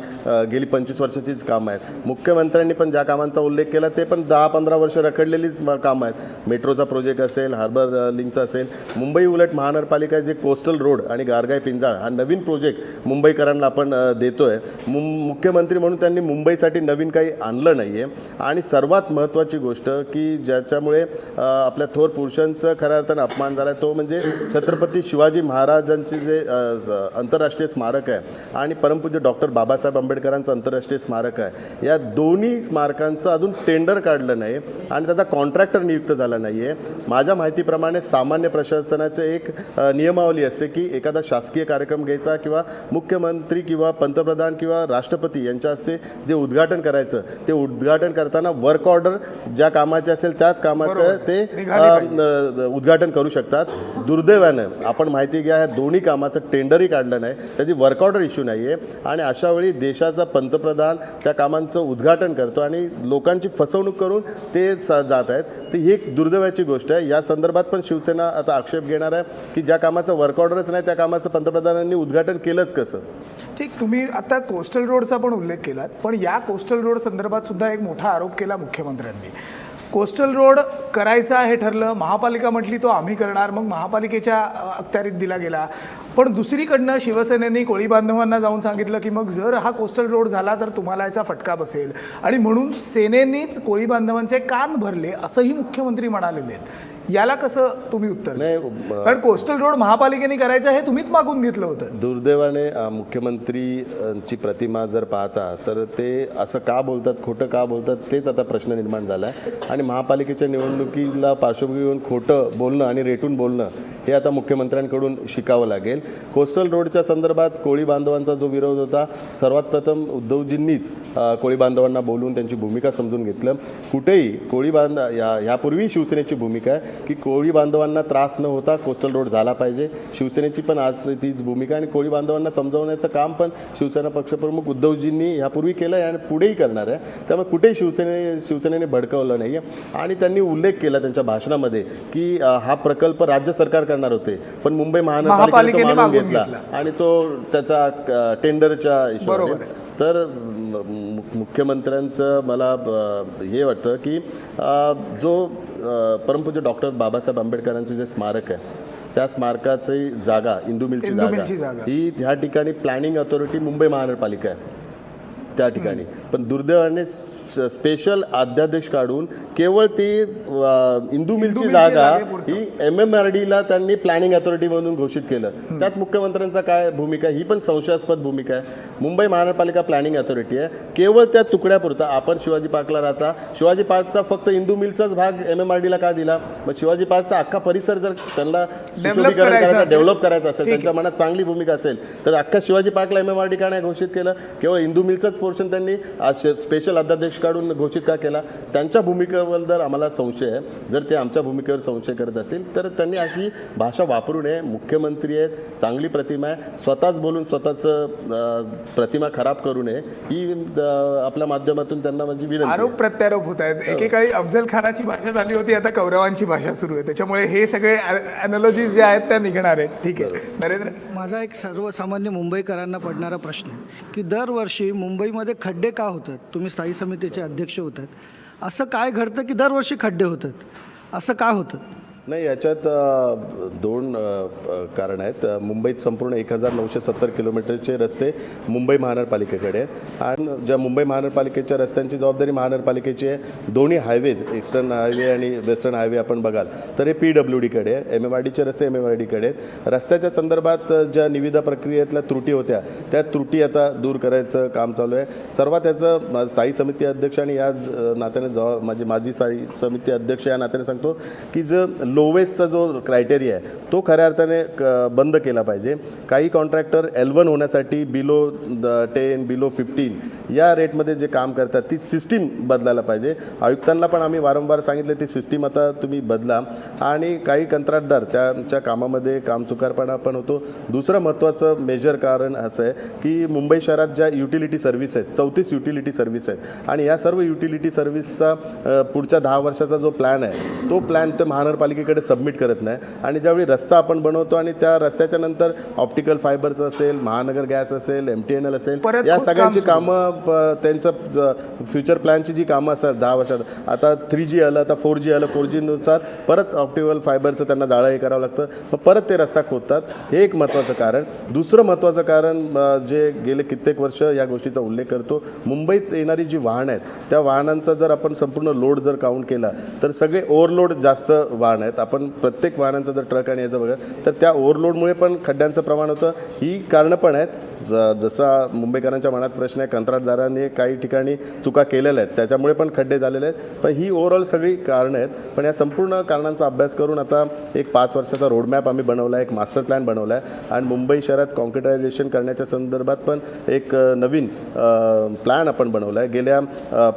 S2: गेली 25 वर्षाचीच कामं आहेत, मुख्यमंत्र्यांनी पण ज्या कामांचा उल्लेख केला ते पण 10-15 वर्ष रखडलेलीच कामं आहेत. मेट्रोचा प्रोजेक्ट असेल, हार्बर लिंकचा असेल, मुंबई उलट महानगरपालिका जे कोस्टल रोड आणि गारगाय पिंजाळ हा नवीन प्रोजेक्ट मुंबईकरांना आपण देतोय. मुख्यमंत्री म्हणून त्यांनी मुंबईसाठी नवीन काही आणलं नाही आहे. आणि सर्वात महत्त्वाची गोष्ट की ज्याच्यामुळे आपल्या थोर पुरुषांचं खऱ्या अर्थानं अपमान झाला आहे तो म्हणजे छत्रपती शिवाजी महाराजांचे जे आंतरराष्ट्रीय स्मारक आहे आणि परमपूज्य डॉक्टर बाबासाहेब आंबेडकरांचं आंतरराष्ट्रीय स्मारक आहे. या दोन्ही स्मारकांचं अजून टेंडर काढलं नाही आणि त्याचा कॉन्ट्रॅक्टर नियुक्त झाला नाही आहे. माझ्या माहितीप्रमाणे सामान्य प्रशासनाचं एक नियमावली असते की एखादा शासकीय कार्यक्रम घ्यायचा किंवा मुख्यमंत्री किंवा पंतप्रधान किंवा राष्ट्रपती यांच्या हस्ते जे उद्घाटन करायचं ते उद्घाटन करताना वर्क ऑर्डर ज्या कामाचे असेल त्याच कामाचं ते उद्घाटन करू शकतात. दुर्दैवानं आपण माहिती घ्या, ह्या दोन्ही कामाचं टेंडरही काढलं नाही, त्याची वर्क ऑर्डर इश्यू नाही आहे आणि अशा वेळी देशाचा पंतप्रधान त्या कामांचं उद्घाटन करतो आणि लोकांची फसवणूक करून ते जात आहेत. तर ही एक दुर्दैवाची गोष्ट आहे. या संदर्भात पण शिवसेना आता आक्षेप घेणार आहे की ज्या कामाचं वर्क ऑर्डरच नाही त्या कामाचं पंतप्रधानांनी उद्घाटन केलंच कसं.
S1: ठीक, तुम्ही आता कोस्टल रोडचा पण उल्लेख केलात, पण या कोस्टल रोड संदर्भात सुद्धा एक मोठा आरोप केला मुख्यमंत्र्यांनी. कोस्टल रोड करायचा हे ठरलं, महापालिका म्हटली तो आम्ही करणार, मग महापालिकेच्या अखत्यारीत दिला गेला. पण दुसरीकडनं शिवसेनेने कोळी बांधवांना जाऊन सांगितलं की मग जर हा कोस्टल रोड झाला तर तुम्हाला याचा फटका बसेल आणि म्हणून सेनेनेच कोळी बांधवांचे कान भरले असंही मुख्यमंत्री म्हणालेले आहेत. याला कसं तुम्ही उत्तर
S2: नाही,
S1: कारण कोस्टल रोड महापालिकेने करायचं हे तुम्हीच मागून घेतलं होतं.
S2: दुर्दैवाने मुख्यमंत्रीची प्रतिमा जर पाहता तर ते असं का बोलतात, खोटं का बोलतात तेच आता प्रश्न निर्माण झाला आहे. आणि महापालिकेच्या निवडणुकीला पार्श्वभूमी घेऊन खोटं बोलणं आणि रेटून बोलणं हे आता मुख्यमंत्र्यांकडून शिकावं लागेल. कोस्टल रोडच्या संदर्भात कोळी बांधवांचा जो विरोध होता, सर्वात प्रथम उद्धवजींनीच कोळी बांधवांना बोलून त्यांची भूमिका समजून घेतलं. कुठेही कोळी यापूर्वी शिवसेनेची भूमिका आहे की कोळी बांधवांना त्रास न होता कोस्टल रोड झाला पाहिजे. शिवसेनेची पण आज तीच भूमिका आणि कोळी बांधवांना समजवण्याचं काम पण शिवसेना पक्षप्रमुख उद्धवजींनी यापूर्वी केलं आहे आणि पुढेही करणार आहे. त्यामुळे कुठेही शिवसेनेने भडकवलं नाही आहे. आणि त्यांनी उल्लेख केला त्यांच्या भाषणामध्ये की हा प्रकल्प राज्य सरकार करणार होते पण मुंबई महानगरपालिकेने मागून घेतला आणि तो त्याचा टेंडरच्या इश्यूवर. तर मुख्यमंत्र्यांचं मला हे वाटतं की जो परमपूज्य डॉक्टर बाबासाहेब आंबेडकरांचे जे स्मारक आहे त्या स्मारकाची जागा इंदू मिलची जागा ही ह्या ठिकाणी प्लॅनिंग अथॉरिटी मुंबई महानगरपालिका आहे त्या ठिकाणी. पण दुर्दैवाने स्पेशल अध्यादेश काढून केवळ ती इंदू मिलची जागा ही MMRDला त्यांनी प्लॅनिंग अथॉरिटीमधून घोषित केलं. त्यात मुख्यमंत्र्यांचा काय भूमिका, ही पण संशयास्पद भूमिका आहे. मुंबई महानगरपालिका प्लॅनिंग अथॉरिटी आहे, केवळ त्या तुकड्यापुरता. आपण शिवाजी पार्कला राहता, शिवाजी पार्कचा फक्त इंदू मिलचाच भाग MMRDला का दिला? मग शिवाजी पार्कचा अख्खा परिसर जर त्यांना सुशोभीकरण करायचं, डेव्हलप करायचं असेल, त्यांच्या मनात चांगली भूमिका असेल तर अख्खा शिवाजी पार्कला MMRD का नाही घोषित केलं? केवळ इंदू मिलचाच पोर्शन त्यांनी आज स्पेशल अध्यादेश काढून घोषित का केला? त्यांच्या भूमिकेबद्दल आम्हाला संशय आहे. जर ते आमच्या भूमिकेवर संशय करत असतील तर त्यांनी अशी भाषा वापरू नये. मुख्यमंत्री आहेत, चांगली प्रतिमा आहे, स्वतःच बोलून स्वतःचं प्रतिमा खराब करू नये ही आपल्या माध्यमातून त्यांना म्हणजे विनंती आहे.
S1: आरोप प्रत्यारोप होत आहेत. एकेकाळी अफजल खानाची भाषा झाली होती, आता कौरवांची भाषा सुरू आहे. त्याच्यामुळे हे सगळे अॅनॉलॉजीज ज्या आहेत त्या निघणार आहेत. ठीक आहे नरेंद्र.
S6: माझा एक सर्वसामान्य मुंबईकरांना पडणारा प्रश्न आहे की दरवर्षी मुंबईमध्ये खड्डे का होतात? तुम्ही स्थायी समितीचे अध्यक्ष होतात, असं काय घडतं की दरवर्षी खड्डे होतात? असं का होतं?
S2: नाही, याच्यात दोन कारण आहेत. मुंबईत संपूर्ण 1970 किलोमीटरचे रस्ते मुंबई महानगरपालिकेकडे आहेत आणि ज्या मुंबई महानगरपालिकेच्या रस्त्यांची जबाबदारी महानगरपालिकेची आहे. दोन्ही हायवे, ईस्टर्न हायवे आणि वेस्टर्न हायवे आपण बघाल तर हे PWDकडे आहे. MMRDचे रस्ते MMRDकडे आहेत. रस्त्याच्या संदर्भात ज्या निविदा प्रक्रियेतल्या त्रुटी होत्या त्या त्रुटी आता दूर करायचं काम चालू आहे. सर्वात त्याचं स्थायी समिती अध्यक्ष आणि या नात्याने म्हणजे माझी स्थायी समिती अध्यक्ष या नात्याने सांगतो की जो लोवेस्टचा जो क्रायटेरिया आहे तो खऱ्या अर्थाने बंद केला पाहिजे. काही कॉन्ट्रॅक्टर L1 होण्यासाठी बिलो 10 बिलो 15 या रेटमध्ये जे काम करतात ती सिस्टीम बदलायला पाहिजे. आयुक्तांना पण आम्ही वारंवार सांगितले ती सिस्टीम आता तुम्ही बदला. आणि काही कंत्राटदार त्यांच्या कामामध्ये कामचुकारपणा पण होतो. दुसरं महत्त्वाचं मेजर कारण असं आहे की मुंबई शहरात ज्या युटिलिटी सर्व्हिस आहेत 34 युटिलिटी सर्व्हिस आहेत आणि या सर्व युटिलिटी सर्व्हिसचा पुढच्या 10 वर्षाचा जो प्लॅन आहे तो प्लॅन तर महानगरपालिकेकडे सबमिट करत नाही. आणि ज्यावेळी रस्ता आपण बनवतो आणि त्या रस्त्याच्या नंतर ऑप्टिकल फायबरचं असेल, महानगर गॅस असेल, MTNL असेल, या सगळ्यांची कामं त्यांचं फ्युचर प्लॅनची जी कामं असतात 10 वर्षात, आता 3G आलं, आता 4G आलं, 4Gनुसार परत ऑप्टिकल फायबरचं त्यांना जाळं हे करावं लागतं, मग परत ते रस्ता खोदतात. हे एक महत्त्वाचं कारण. दुसरं महत्त्वाचं कारण जे गेले कित्येक वर्ष या गोष्टीचा उल्लेख करतो, मुंबईत येणारी जी वाहनं आहेत त्या वाहनांचा जर आपण संपूर्ण लोड जर काउंट केला तर सगळे ओव्हरलोड जास्त वाहन आहेत. आपण प्रत्येक वाहनांचा जर ट्रक आणि याचं बघा तर त्या ओव्हरलोडमुळे पण खड्ड्यांचं प्रमाण होतं. ही कारणं पण आहेत. जसा मुंबईकरांच्या मनात प्रश्न आहे, कंत्राटदारांनी काही ठिकाणी चुका केलेल्या आहेत त्याच्यामुळे पण खड्डे झालेले आहेत. पण ही ओव्हरऑल सगळी कारणं आहेत. पण या संपूर्ण कारणांचा अभ्यास करून आता एक 5 वर्षाचा रोडमॅप आम्ही बनवला आहे, एक मास्टर प्लॅन बनवला आहे आणि मुंबई शहरात कॉन्क्रिटायझेशन करण्याच्या संदर्भात पण एक नवीन प्लॅन आपण बनवला आहे. गेल्या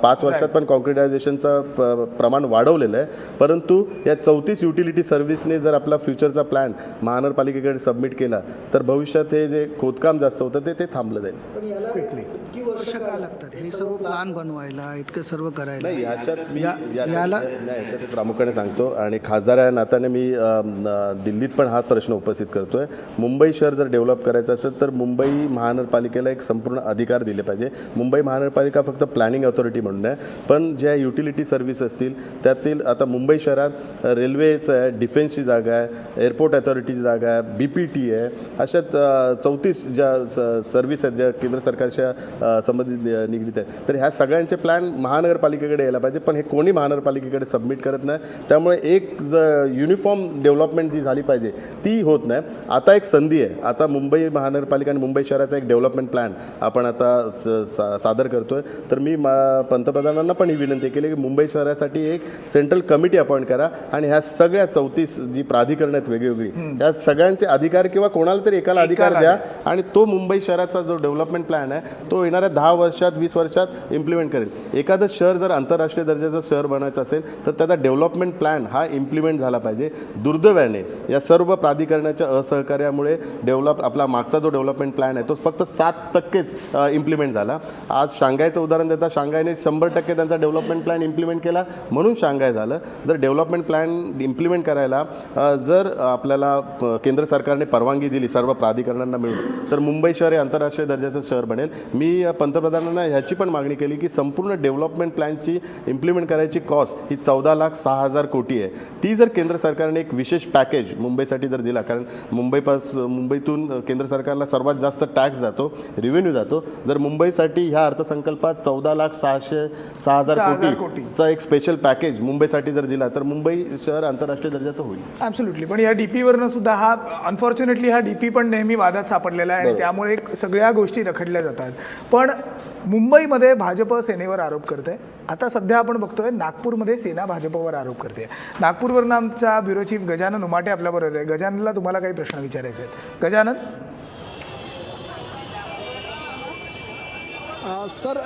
S2: 5 वर्षात पण कॉन्क्रिटायझेशनचं प्रमाण वाढवलेलं आहे. परंतु या 34 युटिलिटी सर्व्हिसने जर आपला फ्युचरचा प्लॅन महानगरपालिकेकडे सबमिट केला तर भविष्यात हे जे खोदकाम जास्त होतं ते थांबलं जाईल.
S6: पण याला इतकी वर्ष का लागतात हे सर्व प्लॅन बनवायला, इतकं सर्व करायला?
S2: नाही, ह्याच्यात मी ह्याच्यात प्रामुख्याने सांगतो आणि खासदार या नात्याने मी दिल्लीत पण हा प्रश्न उपस्थित करतोय. मुंबई शहर जर डेव्हलप करायचं असेल तर मुंबई महानगरपालिकेला एक संपूर्ण अधिकार दिले पाहिजे. मुंबई महानगरपालिका फक्त प्लॅनिंग अथॉरिटी म्हणून आहे, पण ज्या युटिलिटी सर्व्हिस असतील त्यातील आता मुंबई शहरात रेल्वेचं आहे, डिफेन्सची जागा आहे, एअरपोर्ट अथॉरिटीची जागा आहे, BPT आहे, अशा 34 ज्या सर्व्हिस आहेत ज्या केंद्र सरकारच्या संबंधित निगडीत आहेत. तर ह्या सगळ्यांचे प्लॅन महानगरपालिकेकडे यायला पाहिजे, पण हे कोणी महानगरपालिकेकडे सबमिट करत नाही. त्यामुळे एक युनिफॉर्म डेव्हलपमेंट जी झाली पाहिजे ती होत नाही. आता एक संधी आहे. आता मुंबई महानगरपालिका आणि मुंबई शहराचा एक डेव्हलपमेंट प्लॅन आपण आता सादर करतोय. तर मी पंतप्रधानांना पण ही विनंती केली की मुंबई शहरासाठी एक सेंट्रल कमिटी अपॉइंट करा आणि ह्या सगळ्या 34 जी प्राधिकरण आहेत वेगवेगळी त्या सगळ्यांचे अधिकार किंवा कोणाला तरी एकाला अधिकार द्या आणि तो मुंबई शहराचा जो डेव्हलपमेंट प्लॅन आहे तो येणाऱ्या 10 वर्षात 20 वर्षात इम्प्लिमेंट करेल. एखादं शहर जर आंतरराष्ट्रीय दर्जाचं शहर बनायचं असेल तर त्याचा डेव्हलपमेंट प्लॅन हा इम्प्लिमेंट झाला पाहिजे. दुर्दैवाने या सर्व प्राधिकरणाच्या असहकार्यामुळे आपला मागचा जो डेव्हलपमेंट प्लॅन आहे तो फक्त 7%च इम्प्लिमेंट झाला. आज शांघायचं उदाहरण देता शांघायने 100% त्यांचा डेव्हलपमेंट प्लॅन इम्प्लिमेंट केला म्हणून शांघाय झालं. जर डेव्हलपमेंट प्लॅन इम्प्लिमेंट करायला जर आपल्याला केंद्र सरकारने परवानगी दिली सर्व प्राधिकरणांना मिळून तर मुंबई शहर हे आंतरराष्ट्रीय दर्जाचं शहर बनेल. मी पंतप्रधानांना ह्याची पण मागणी केली की संपूर्ण डेव्हलपमेंट प्लॅनची इम्प्लिमेंट करायची कॉस्ट ही 14,06,000 कोटी आहे. ती जर केंद्र सरकारने एक विशेष पॅकेज मुंबईसाठी जर दिला, कारण मुंबईतून केंद्र सरकारला सर्वात जास्त टॅक्स जातो, रेव्हेन्यू जातो. जर मुंबईसाठी ह्या अर्थसंकल्पात 14,06,000 कोटीचा एक स्पेशल पॅकेज मुंबईसाठी जर दिला तर मुंबई शहर आंतरराष्ट्रीय दर्जाचं होईल.
S1: ॲब्सोल्युटली. पण या DPवरनं सुद्धा हा अनफॉर्च्युनेटली हा DP पण नेहमी वादात सापडलेला आहे आणि त्यामुळे सगळ्या गोष्टी रखडल्या जातात. पण मुंबईमध्ये भाजप सेनेवर आरोप करते. आता सध्या आपण बघतोय नागपूरमध्ये सेना भाजपवर आरोप करते. नागपूरवरून आमचा ब्युरो चीफ गजानन उमाटे आपल्याबरोबर आहे. गजाननला तुम्हाला काही प्रश्न विचारायचे आहेत? गजानन.
S7: सर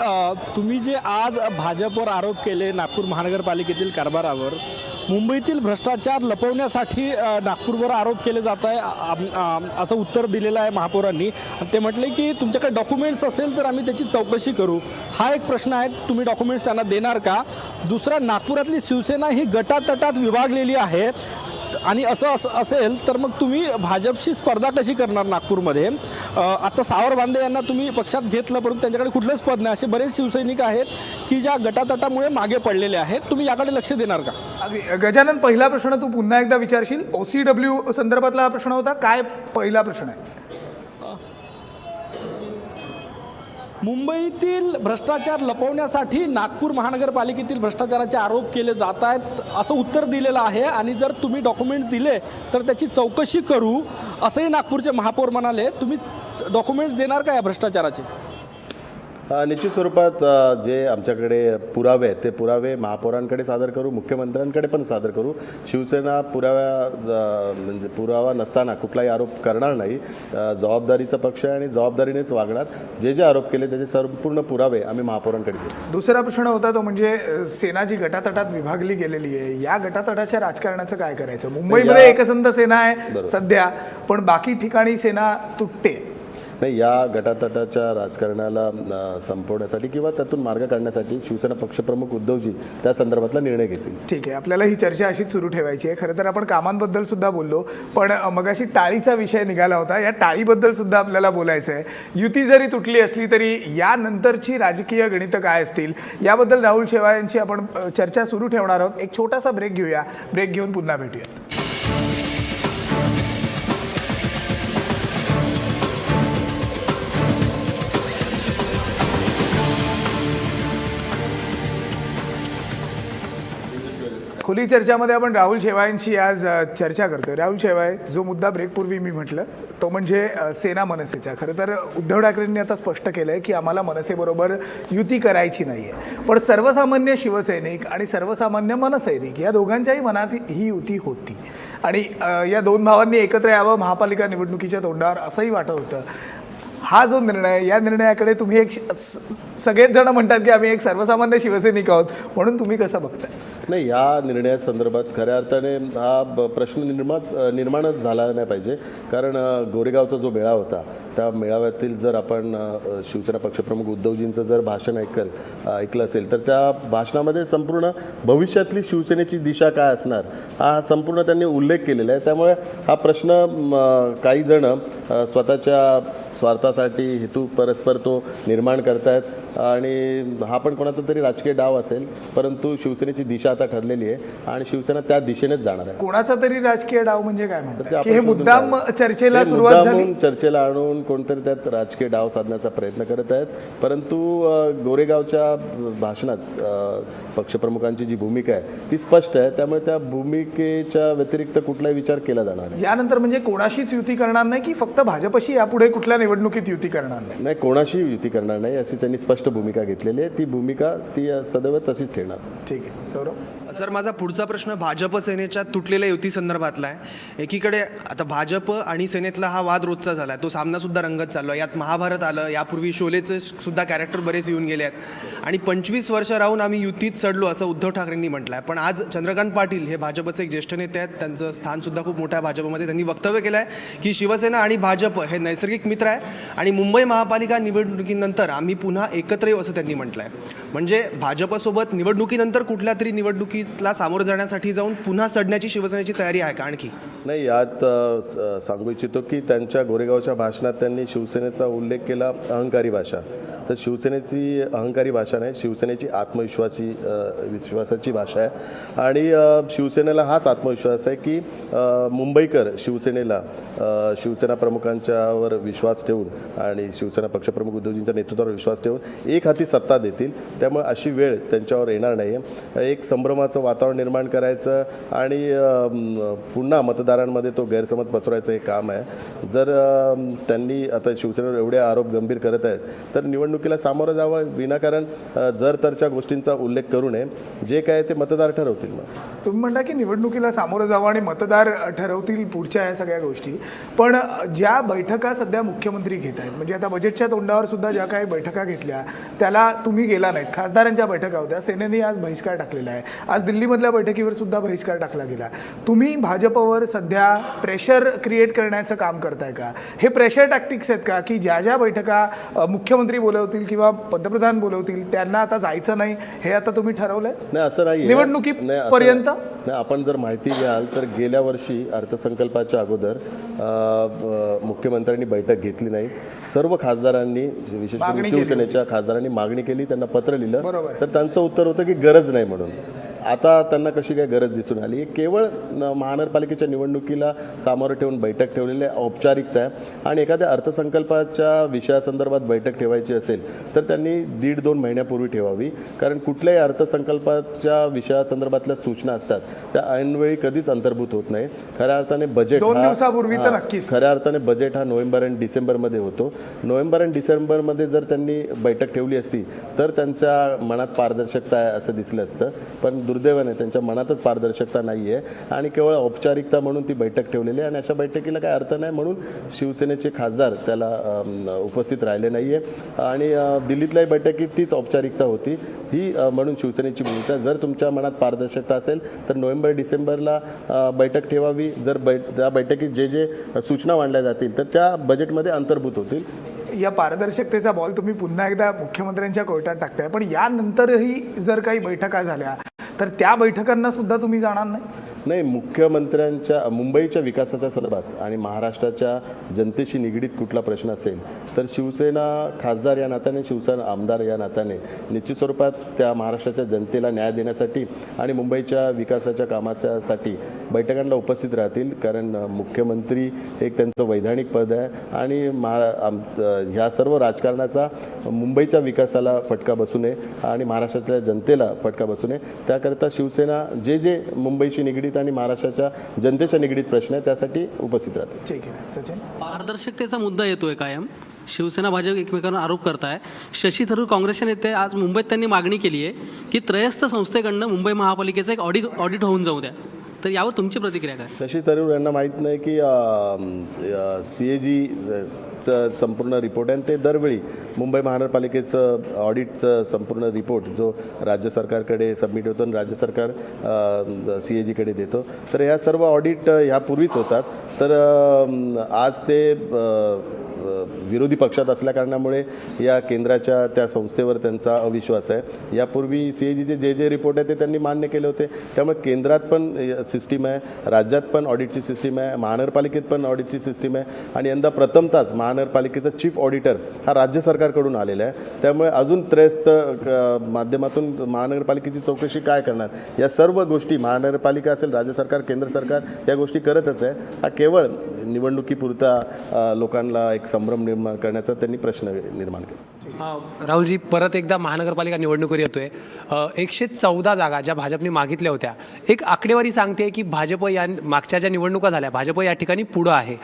S7: तुम्ही जे आज भाजपवर आरोप केले नागपूर महानगरपालिकेतील कारभारावर, मुंबईतील भ्रष्टाचार लपवण्यासाठी नागपूरवर आरोप केले जात आहे असं उत्तर दिलेलं आहे महापौरांनी. ते म्हटले की तुमच्याकडे डॉक्युमेंट्स असेल तर आम्ही त्याची चौकशी करू. हा एक प्रश्न आहे, तुम्ही डॉक्युमेंट्स त्यांना देणार का? दुसरा, नागपुरातली शिवसेना ही गटातटात विभागलेली आहे आणि असं असेल तर मग तुम्ही भाजपशी स्पर्धा कशी करणार नागपूरमध्ये? आता सावर बांदे यांना तुम्ही पक्षात घेतलं, परंतु त्यांच्याकडे कुठलंच पद नाही. असे बरेच शिवसैनिक आहेत की ज्या गटातटामुळे मागे पडलेले आहेत. तुम्ही याकडे लक्ष देणार का?
S1: अगदी. गजानन, पहिला प्रश्न तू पुन्हा एकदा विचारशील? OCW संदर्भातला हा प्रश्न होता. काय पहिला प्रश्न आहे?
S7: मुंबईतील भ्रष्टाचार लपवण्यासाठी नागपूर महानगरपालिकेतील भ्रष्टाचाराचे आरोप केले जात आहेत असं उत्तर दिलेलं आहे. आणि जर तुम्ही डॉक्युमेंट दिले तर त्याची चौकशी करू असंही नागपूरचे महापौर म्हणाले. तुम्ही डॉक्युमेंट्स देणार का या भ्रष्टाचाराचे?
S2: निश्चित स्वरूपात जे आमच्याकडे पुरावे आहेत ते पुरावे महापौरांकडे सादर करू, मुख्यमंत्र्यांकडे पण सादर करू. शिवसेना म्हणजे पुरावा नसताना कुठलाही आरोप करणार नाही. जबाबदारीचा पक्ष आहे आणि जबाबदारीनेच वागणार. जे जे आरोप केले त्याचे संपूर्ण पुरावे आम्ही महापौरांकडे देऊ.
S1: दुसरा प्रश्न होता तो म्हणजे सेना जी गटातटात विभागली गेलेली आहे, या गटातटाच्या राजकारणाचं काय करायचं? मुंबईमध्ये एकसंध सेना आहे सध्या, पण बाकी ठिकाणी सेना तुटते.
S2: नाही, या गटातटाच्या राजकारणाला संपवण्यासाठी किंवा त्यातून मार्ग काढण्यासाठी शिवसेना पक्षप्रमुख उद्धवजी त्या संदर्भातला निर्णय घेतील.
S1: ठीक आहे, आपल्याला ही चर्चा अशीच सुरू ठेवायची आहे. खरं तर आपण कामांबद्दल सुद्धा बोललो, पण मगाशी टाळीचा विषय निघाला होता. या टाळीबद्दल सुद्धा आपल्याला बोलायचं आहे. युती जरी तुटली असली तरी यानंतरची राजकीय गणितं काय असतील याबद्दल राहुल शेवाळे यांची आपण चर्चा सुरू ठेवणार आहोत. एक छोटासा ब्रेक घेऊया. ब्रेक घेऊन पुन्हा भेटूया. खुली चर्चामध्ये आपण राहुल शेवाळेंची आज चर्चा करतोय. राहुल शेवाळे, जो मुद्दा ब्रेकपूर्वी मी म्हटलं तो म्हणजे सेना मनसेचा. खरं तर उद्धव ठाकरेंनी आता स्पष्ट केलं आहे की आम्हाला मनसेबरोबर युती करायची नाही आहे, पण सर्वसामान्य शिवसैनिक आणि सर्वसामान्य मनसैनिक या दोघांच्याही मनात ही युती होती आणि या दोन भावांनी एकत्र यावं महापालिका निवडणुकीच्या तोंडावर असंही वाटत होतं. हा जो निर्णय, या निर्णयाकडे तुम्ही एक सगळेच जण म्हणतात की आम्ही एक सर्वसामान्य शिवसैनिक आहोत, म्हणून तुम्ही कसं बघताय?
S2: नाही, या निर्णयासंदर्भात खऱ्या अर्थाने हा प्रश्न निर्माणच झाला नाही पाहिजे. कारण गोरेगावचा जो मेळा होता त्या मेळाव्यातील जर आपण शिवसेना पक्षप्रमुख उद्धवजींचं जर भाषण ऐकलं असेल तर त्या भाषणामध्ये संपूर्ण भविष्यातली शिवसेनेची दिशा काय असणार हा संपूर्ण त्यांनी उल्लेख केलेला आहे. त्यामुळे हा प्रश्न काही जण स्वतःच्या स्वार्थासाठी हेतू परस्पर तो निर्माण करतायत आणि हा पण कोणाचा तरी राजकीय डाव असेल, परंतु शिवसेनेची दिशा आता ठरलेली आहे आणि शिवसेना त्या दिशेनेच जाणार आहे.
S1: कोणाचा तरी राजकीय डाव म्हणजे काय म्हणतात?
S2: आपण
S1: हे मुद्दाम चर्चेला सुरुवात झाली,
S2: चर्चेला आणून कोणतरी त्यात राजकीय डाव साधण्याचा प्रयत्न करत आहेत. परंतु गोरेगावच्या भाषणात पक्षप्रमुखांची जी भूमिका आहे ती स्पष्ट आहे. त्यामुळे त्या भूमिकेच्या व्यतिरिक्त कुठलाही विचार केला जाणार नाही.
S1: यानंतर म्हणजे कोणाशीच युती करणार नाही की फक्त भाजपशी यापुढे कुठल्या निवडणुकीत युती करणार नाही?
S2: नाही, कोणाशी युती करणार नाही अशी त्यांनी स्पष्ट भूमिका घेतलेली आहे. ती भूमिका ती सदैव तशीच ठेवणार.
S1: ठीक आहे. सौरभ?
S8: सर, माझा पुढचा प्रश्न भाजप सेनेच्या तुटलेल्या युती संदर्भातला आहे. एकीकडे आता भाजप आणि सेनेतला हा वाद रोजचा झाला आहे, तो सामनासुद्धा रंगत चाललो आहे. यात महाभारत आलं, यापूर्वी शोलेचे सुद्धा कॅरेक्टर बरेच येऊन गेले आहेत आणि 25 वर्ष राहून आम्ही युतीत सडलो असं उद्धव ठाकरेंनी म्हटलं आहे. पण आज चंद्रकांत पाटील हे भाजपचे एक ज्येष्ठ नेते आहेत, त्यांचं स्थानसुद्धा खूप मोठं आहे भाजपमध्ये. त्यांनी वक्तव्य केलं आहे की शिवसेना आणि भाजप हे नैसर्गिक मित्र आहे आणि मुंबई महापालिका निवडणुकीनंतर आम्ही पुन्हा एकत्र येऊ असं त्यांनी म्हटलं आहे. म्हणजे भाजपसोबत निवडणुकीनंतर कुठल्या तरी निवडणुकीला सामोरं जाण्यासाठी जाऊन पुन्हा सडण्याची शिवसेनेची तयारी आहे का आणखी?
S2: नाही, यात सांगू इच्छितो की त्यांच्या गोरेगावच्या भाषणात त्यांनी शिवसेनेचा उल्लेख केला अहंकारी भाषा. तर शिवसेनेची अहंकारी भाषा नाही, शिवसेनेची विश्वासाची भाषा आहे आणि शिवसेनेला हाच आत्मविश्वास आहे की मुंबईकर शिवसेना प्रमुखांच्यावर विश्वास ठेवून आणि शिवसेना पक्षप्रमुख उद्धवजींच्या नेतृत्वावर विश्वास ठेवून एक हाती सत्ता देतील. त्यामुळे अशी वेळ त्यांच्यावर येणार नाही. एक संभ्रमाचं वातावरण निर्माण करायचं आणि पुन्हा मतदारांमध्ये तो गैरसमज पसरवायचं हे काम आहे. जर त्यांनी आता शिवसेनेवर एवढे आरोप गंभीर करत आहेत तर निवडणुकीला सामोरं जावं, विनाकारण जर तरच्या गोष्टींचा उल्लेख करू नये. जे काय ते मतदार ठरवतील. मग
S1: तुम्ही म्हणता की निवडणुकीला सामोरं जावं आणि मतदार ठरवतील पुढच्या या सगळ्या गोष्टी, पण ज्या बैठका सध्या मुख्यमंत्री मुख्यमंत्री घेत आहेत. म्हणजे आता बजेटच्या तोंडावर सुद्धा ज्या काही बैठका घेतल्या त्याला तुम्ही गेला नाहीत. खासदारांच्या बैठका होत्या, सेनेने आज बहिष्कार टाकलेला आहे. आज दिल्लीमधल्या बैठकीवर सुद्धा बहिष्कार टाकला गेला. तुम्ही भाजपवर सध्या प्रेशर क्रिएट करण्याचं काम करताय का? हे प्रेशर टॅक्टिक्स आहेत का की ज्या ज्या बैठका मुख्यमंत्री बोलवतील किंवा पंतप्रधान बोलवतील त्यांना आता जायचं नाही, हे आता तुम्ही ठरवलंय
S2: नाही असं नाही
S1: निवडणुकीपर्यंत?
S2: नाही, आपण जर माहिती घ्याल तर गेल्या वर्षी अर्थसंकल्पाच्या अगोदर मुख्यमंत्र्यांनी बैठक घेतली नाही. सर्व खासदारांनी विशेष करून शिवसेनेच्या खासदारांनी मागणी केली, त्यांना पत्र लिहिलं, तर त्यांचं उत्तर होतं की गरज नाही म्हणून. आता त्यांना कशी काय गरज दिसून आली? केवळ महानगरपालिकेच्या निवडणुकीला सामोरं ठेवून बैठक ठेवलेली आहे, औपचारिकता आहे. आणि एखाद्या अर्थसंकल्पाच्या विषयासंदर्भात बैठक ठेवायची असेल तर त्यांनी 1.5-2 महिन्यापूर्वी ठेवावी, कारण कुठल्याही अर्थसंकल्पाच्या विषयासंदर्भातल्या सूचना असतात त्या ऐनवेळी कधीच अंतर्भूत होत नाही. खऱ्या अर्थाने बजेट
S1: 2 दिवसापूर्वी तर नक्कीच.
S2: खऱ्या अर्थाने बजेट हा नोव्हेंबर आणि डिसेंबरमध्ये होतो. नोव्हेंबर आणि डिसेंबरमध्ये जर त्यांनी बैठक ठेवली असती तर त्यांच्या मनात पारदर्शकता आहे असं दिसलं असतं, पण दुर्दैवाने त्यांच्या मनातच पारदर्शकता नाही आहे आणि केवळ औपचारिकता म्हणून ती बैठक ठेवलेली आहे. आणि अशा बैठकीला काय अर्थ नाही, म्हणून शिवसेनेचे खासदार त्याला उपस्थित राहिले नाही आहे. आणि दिल्लीतल्याही बैठकीत तीच औपचारिकता होती ही, म्हणून शिवसेनेची भूमिका, जर तुमच्या मनात पारदर्शकता असेल तर नोव्हेंबर डिसेंबरला बैठक ठेवावी. जर त्या बैठकीत जे जे सूचना मांडल्या जातील तर त्या बजेटमध्ये अंतर्भूत होतील.
S1: या पारदर्शकतेचा बॉल तुम्ही पुन्हा एकदा मुख्यमंत्र्यांच्या कोर्टात टाकताय, पण यानंतरही जर काही बैठका झाल्या तर त्या बैठकांना सुद्धा तुम्ही जाणार नाही?
S2: नाही, मुख्यमंत्र्यांच्या मुंबईच्या विकासाच्या संदर्भात आणि महाराष्ट्राच्या जनतेशी निगडीत कुठला प्रश्न असेल तर शिवसेना खासदार या नात्याने, शिवसेना आमदार या नात्याने निश्चित स्वरूपात त्या महाराष्ट्राच्या जनतेला न्याय देण्यासाठी आणि मुंबईच्या विकासाच्या कामासाठी बैठकांना उपस्थित राहतील. कारण मुख्यमंत्री एक त्यांचं वैधानिक पद आहे आणि ह्या सर्व राजकारणाचा मुंबईच्या विकासाला फटका बसू नये आणि महाराष्ट्राच्या जनतेला फटका बसू नये त्याकरता शिवसेना जे जे मुंबईशी निगडीत आणि महाराष्ट्राच्या जनतेच्या निगडीत प्रश्न आहे त्यासाठी उपस्थित राहते.
S1: ठीक आहे सचिन.
S5: पारदर्शकतेचा मुद्दा येतोय कायम. शिवसेना भाजप एकमेकांवर आरोप करताय. शशी थरूर काँग्रेसचे नेते आज मुंबईत त्यांनी मागणी केली आहे की त्रयस्थ संस्थेकडनं मुंबई महापालिकेचं एक ऑडिट होऊन जाऊ द्या. तर यावर तुमची प्रतिक्रिया काय?
S2: शशी थरूर यांना माहीत नाही की CAGचं संपूर्ण रिपोर्ट आहे आणि ते दरवेळी मुंबई महानगरपालिकेचं ऑडिटचं संपूर्ण रिपोर्ट जो राज्य सरकारकडे सबमिट होतो आणि राज्य सरकार CAGकडे देतो. तर ह्या सर्व ऑडिट ह्यापूर्वीच होतात. तर आज ते विरोधी पक्षात असल्याकारणामुळे या केंद्राच्या त्या संस्थेवर त्यांचा अविश्वास आहे. यापूर्वी CAGचे जे जे रिपोर्ट आहे ते त्यांनी मान्य केले होते. त्यामुळे केंद्रात पण सिस्टीम आहे, राज्यात पण ऑडिटची सिस्टीम आहे, महानगरपालिकेत पण ऑडिटची सिस्टीम आहे आणि यंदा प्रथमतःच महानगरपालिकेचा चीफ ऑडिटर हा राज्य सरकारकडून आलेला आहे. त्यामुळे अजून त्रयस्थ माध्यमातून महानगरपालिकेची चौकशी काय करणार, या सर्व गोष्टी महानगरपालिका असेल, राज्य सरकार, केंद्र सरकार या गोष्टी करतच आहे. हा केवळ निवडणुकीपुरता लोकांना एक संभ्रम निर्माण करण्याचा त्यांनी प्रश्न निर्माण केला.
S4: राहुलजी, परत एकदा महानगरपालिका निवडणुकीवर येतोय. 114 जागा ज्या भाजपने मागितल्या होत्या, एक आकडेवारी सांगते की भाजप या मागच्या ज्या निवडणुका झाल्या भाजप या ठिकाणी पुढं आहे.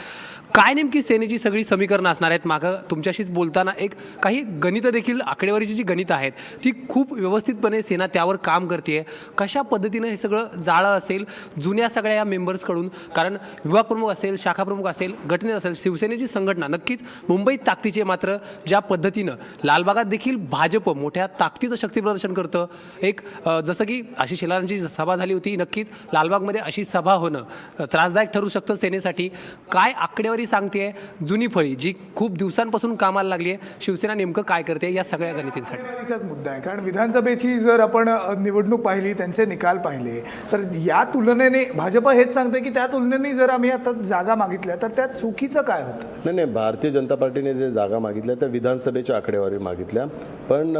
S4: काय नेमकी सेनेची सगळी समीकरणं असणार आहेत? मागं तुमच्याशीच बोलताना एक काही गणितं देखील, आकडेवारीची जी गणितं आहेत ती खूप व्यवस्थितपणे सेना त्यावर काम करते. कशा पद्धतीनं हे सगळं जाळं असेल जुन्या सगळ्या या मेंबर्सकडून, कारण विभाग प्रमुख असेल, शाखा प्रमुख असेल, गटनेत असेल, शिवसेनेची संघटना नक्कीच मुंबईत ताकदीचे, मात्र ज्या पद्धतीनं लालबागात देखील भाजप मोठ्या ताकदीचं शक्तीप्रदर्शन करतं. एक जसं की आशिष शेलारांची सभा झाली होती, नक्कीच लालबागमध्ये अशी सभा होणं त्रासदायक ठरू शकतं सेनेसाठी. काय आकडेवारी सांगते जुनी फळी जी खूप दिवसांपासून कामाला लागली आहे, शिवसेना नेमकं काय करते या सगळ्या गणितींसाठी?
S1: आकडेवारीचाच मुद्दा आहे. कारण विधानसभेची जर आपण निवडणूक पाहिली, त्यांचे निकाल पाहिले, तर या तुलनेने भाजप हेच सांगते की त्या तुलनेने जर आम्ही आता जागा मागितल्या तर त्यात चुकीचं काय होतं?
S2: नाही, भारतीय जनता पार्टीने जे जागा मागितल्या त्या विधानसभेच्या आकडेवारी मागितल्या, पण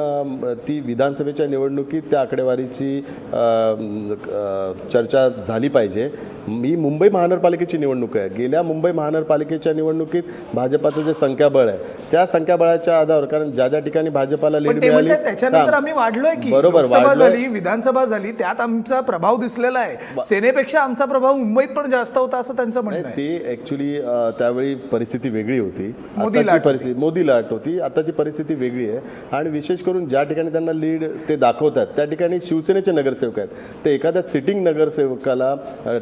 S2: ती विधानसभेच्या निवडणुकीत त्या आकडेवारीची चर्चा झाली पाहिजे. ही मुंबई महानगरपालिकेची निवडणूक आहे. गेल्या मुंबई महानगरपालिकेच्या निवडणुकीत भाजपाचं जे संख्याबळ आहे त्या संख्याबळाच्या आधारावर, कारण ज्या ज्या ठिकाणी भाजपाला लीड मिळाली
S1: त्याच्यानंतर आम्ही वाढलोय की
S2: बरोबर
S1: लोकसभा झाली, विधानसभा झाली, त्यात आमचा प्रभाव दिसलेला आहे. सेनेपेक्षा आमचा प्रभाव मुंबईत पण जास्त होता असं त्यांचं म्हणणं आहे.
S2: ते ऍक्च्युली त्यावेळी परिस्थिती वेगळी होती, मोदी लाट होती. आताची परिस्थिती वेगळी आहे आणि विशेष करून ज्या ठिकाणी त्यांना लीड ते दाखवतात त्या ठिकाणी शिवसेनेचे नगरसेवक आहेत. ते एखाद्या सिटिंग नगरसेवकाला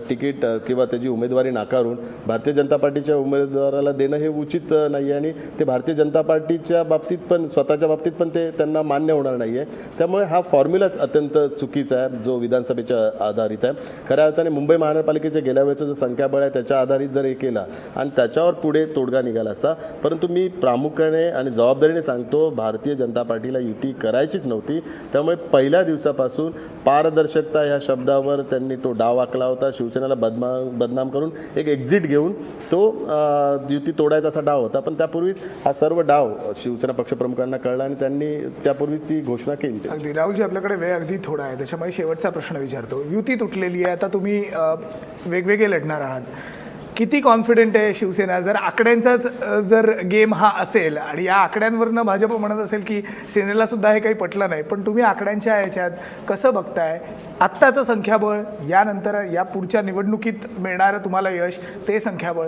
S2: तिकीट किंवा त्याची उमेदवारी नाकारून भारतीय जनता पार्टीच्या उमेदवाराला देणं हे उचित नाही आहे आणि ते भारतीय जनता पार्टीच्या बाबतीत पण स्वतःच्या बाबतीत पण ते त्यांना मान्य होणार नाही आहे. त्यामुळे हा फॉर्म्युलाच अत्यंत चुकीचा आहे जो विधानसभेच्या आधारित आहे. खऱ्या अर्थाने मुंबई महानगरपालिकेच्या गेल्या वेळेचं जो संख्याबळ आहे त्याच्या आधारित जर हे केला आणि त्याच्यावर पुढे तोडगा निघाला असता. परंतु मी प्रामुख्याने आणि जबाबदारीने सांगतो, भारतीय जनता पार्टीला युती करायचीच नव्हती. त्यामुळे पहिल्या दिवसापासून पारदर्शकता ह्या शब्दावर त्यांनी तो डाव आखला होता. शिवसेनेला बदनाम करून एक एक्झिट घेऊन तो युती तोडायचा असा डाव होता. पण त्यापूर्वीच हा सर्व डाव शिवसेना पक्षप्रमुखांना कळला आणि त्यांनी त्यापूर्वीची घोषणा केली.
S1: अगदी राहुलजी, आपल्याकडे वेळ अगदी थोडा आहे, त्याच्यामुळे शेवटचा प्रश्न विचारतो. युती तुटलेली आहे, आता तुम्ही वेगवेगळे लढणार आहात. किती कॉन्फिडेंट आहे शिवसेना? जर आकड्यांचाच जर गेम हा असेल आणि या आकड्यांवरनं भाजप म्हणत असेल की सेनेला सुद्धा हे काही पटलं नाही, पण तुम्ही आकड्यांच्या याच्यात कसं बघताय आत्ताचं संख्याबळ, यानंतर या पुढच्या निवडणुकीत मिळणारं तुम्हाला यश, ते संख्याबळ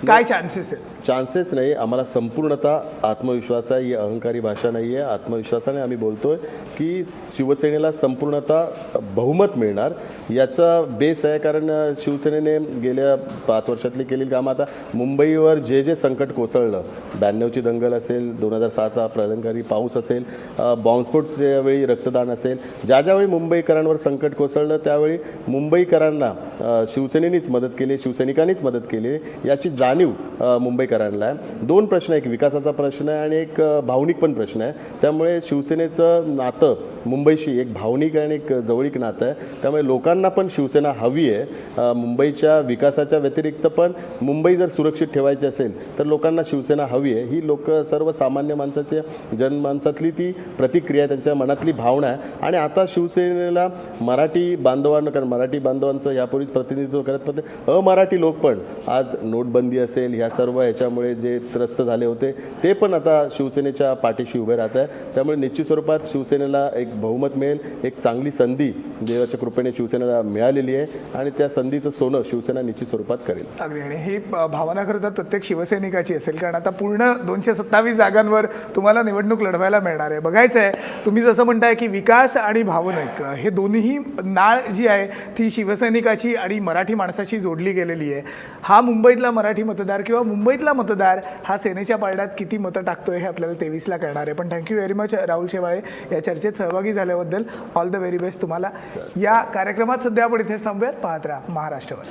S1: काय चान्सेस आहेत?
S2: चान्सेस नाही, आम्हाला संपूर्णतः आत्मविश्वास आहे. ही अहंकारी भाषा नाही आहे. आत्मविश्वासाने आम्ही बोलतोय की शिवसेनेला संपूर्णतः बहुमत मिळणार. याचा बेस आहे कारण शिवसेनेने गेल्या 5 वर्षातली केलेली कामं, आता मुंबईवर जे जे संकट कोसळलं, 92ची दंगल असेल, 2006चा प्रलंकारी पाऊस असेल, बॉम्बस्फोटच्या वेळी रक्तदान असेल, ज्या ज्यावेळी मुंबईकरांवर संकट कोसळलं त्यावेळी मुंबईकरांना शिवसेनेनीच मदत केली, शिवसैनिकांनीच मदत केली, याची जाणीव मुंबईकरांना आहे. 2 प्रश्न, एक विकासाचा प्रश्न आहे आणि एक भावनिक पण प्रश्न आहे. त्यामुळे शिवसेनेचं नातं मुंबईशी एक भावनिक आणि एक जवळीक नातं आहे. त्यामुळे लोकांना पण शिवसेना हवी आहे. मुंबईच्या विकासाच्या व्यतिरिक्त पण मुंबई जर सुरक्षित ठेवायची असेल तर लोकांना शिवसेना हवी आहे. ही लोक सर्वसामान्य माणसाच्या जनमानसातली ती प्रतिक्रिया आहे, त्यांच्या मनातली भावना आहे. आणि आता शिवसेनेला मराठी बांधवांना, कारण मराठी बांधवांचं यापूर्वीच प्रतिनिधित्व करत होते, अमराठी लोक पण आज नोटबंदी असेल, ह्या सर्व याच्यामुळे जे त्रस्त झाले होते ते पण आता शिवसेनेच्या पाठीशी उभे राहत आहे. त्यामुळे निश्चित स्वरूपात शिवसेनेला एक बहुमत मिळेल. एक चांगली संधी देवाच्या कृपेने शिवसेनेला मिळालेली आहे आणि त्या संधीचं सोनं शिवसेना निश्चित स्वरूपात करेल.
S1: अगदी, आणि ही भावना खरं तर प्रत्येक शिवसैनिकाची असेल, कारण आता पूर्ण 227 जागांवर तुम्हाला निवडणूक लढवायला मिळणार आहे. बघायचं आहे, तुम्ही जसं म्हणताय की विकास आणि भावनिक हे दोन्ही नाळ जी आहे ती शिवसैनिकाची आणि मराठी माणसाची जोडली गेलेली आहे. हा मुंबईतला मराठी मतदार किंवा मुंबईतला मतदार हा सेनेच्या पारड्यात किती मतं टाकतोय हे आपल्याला 23ला कळणार आहे. पण thank you very much Rahul Shewale, या चर्चेत सहभागी झाल्याबद्दल. ऑल द व्हेरी बेस्ट तुम्हाला. या कार्यक्रमात सध्या आपण इथेच थांबूयात. पाहत राहा महाराष्ट्रावर.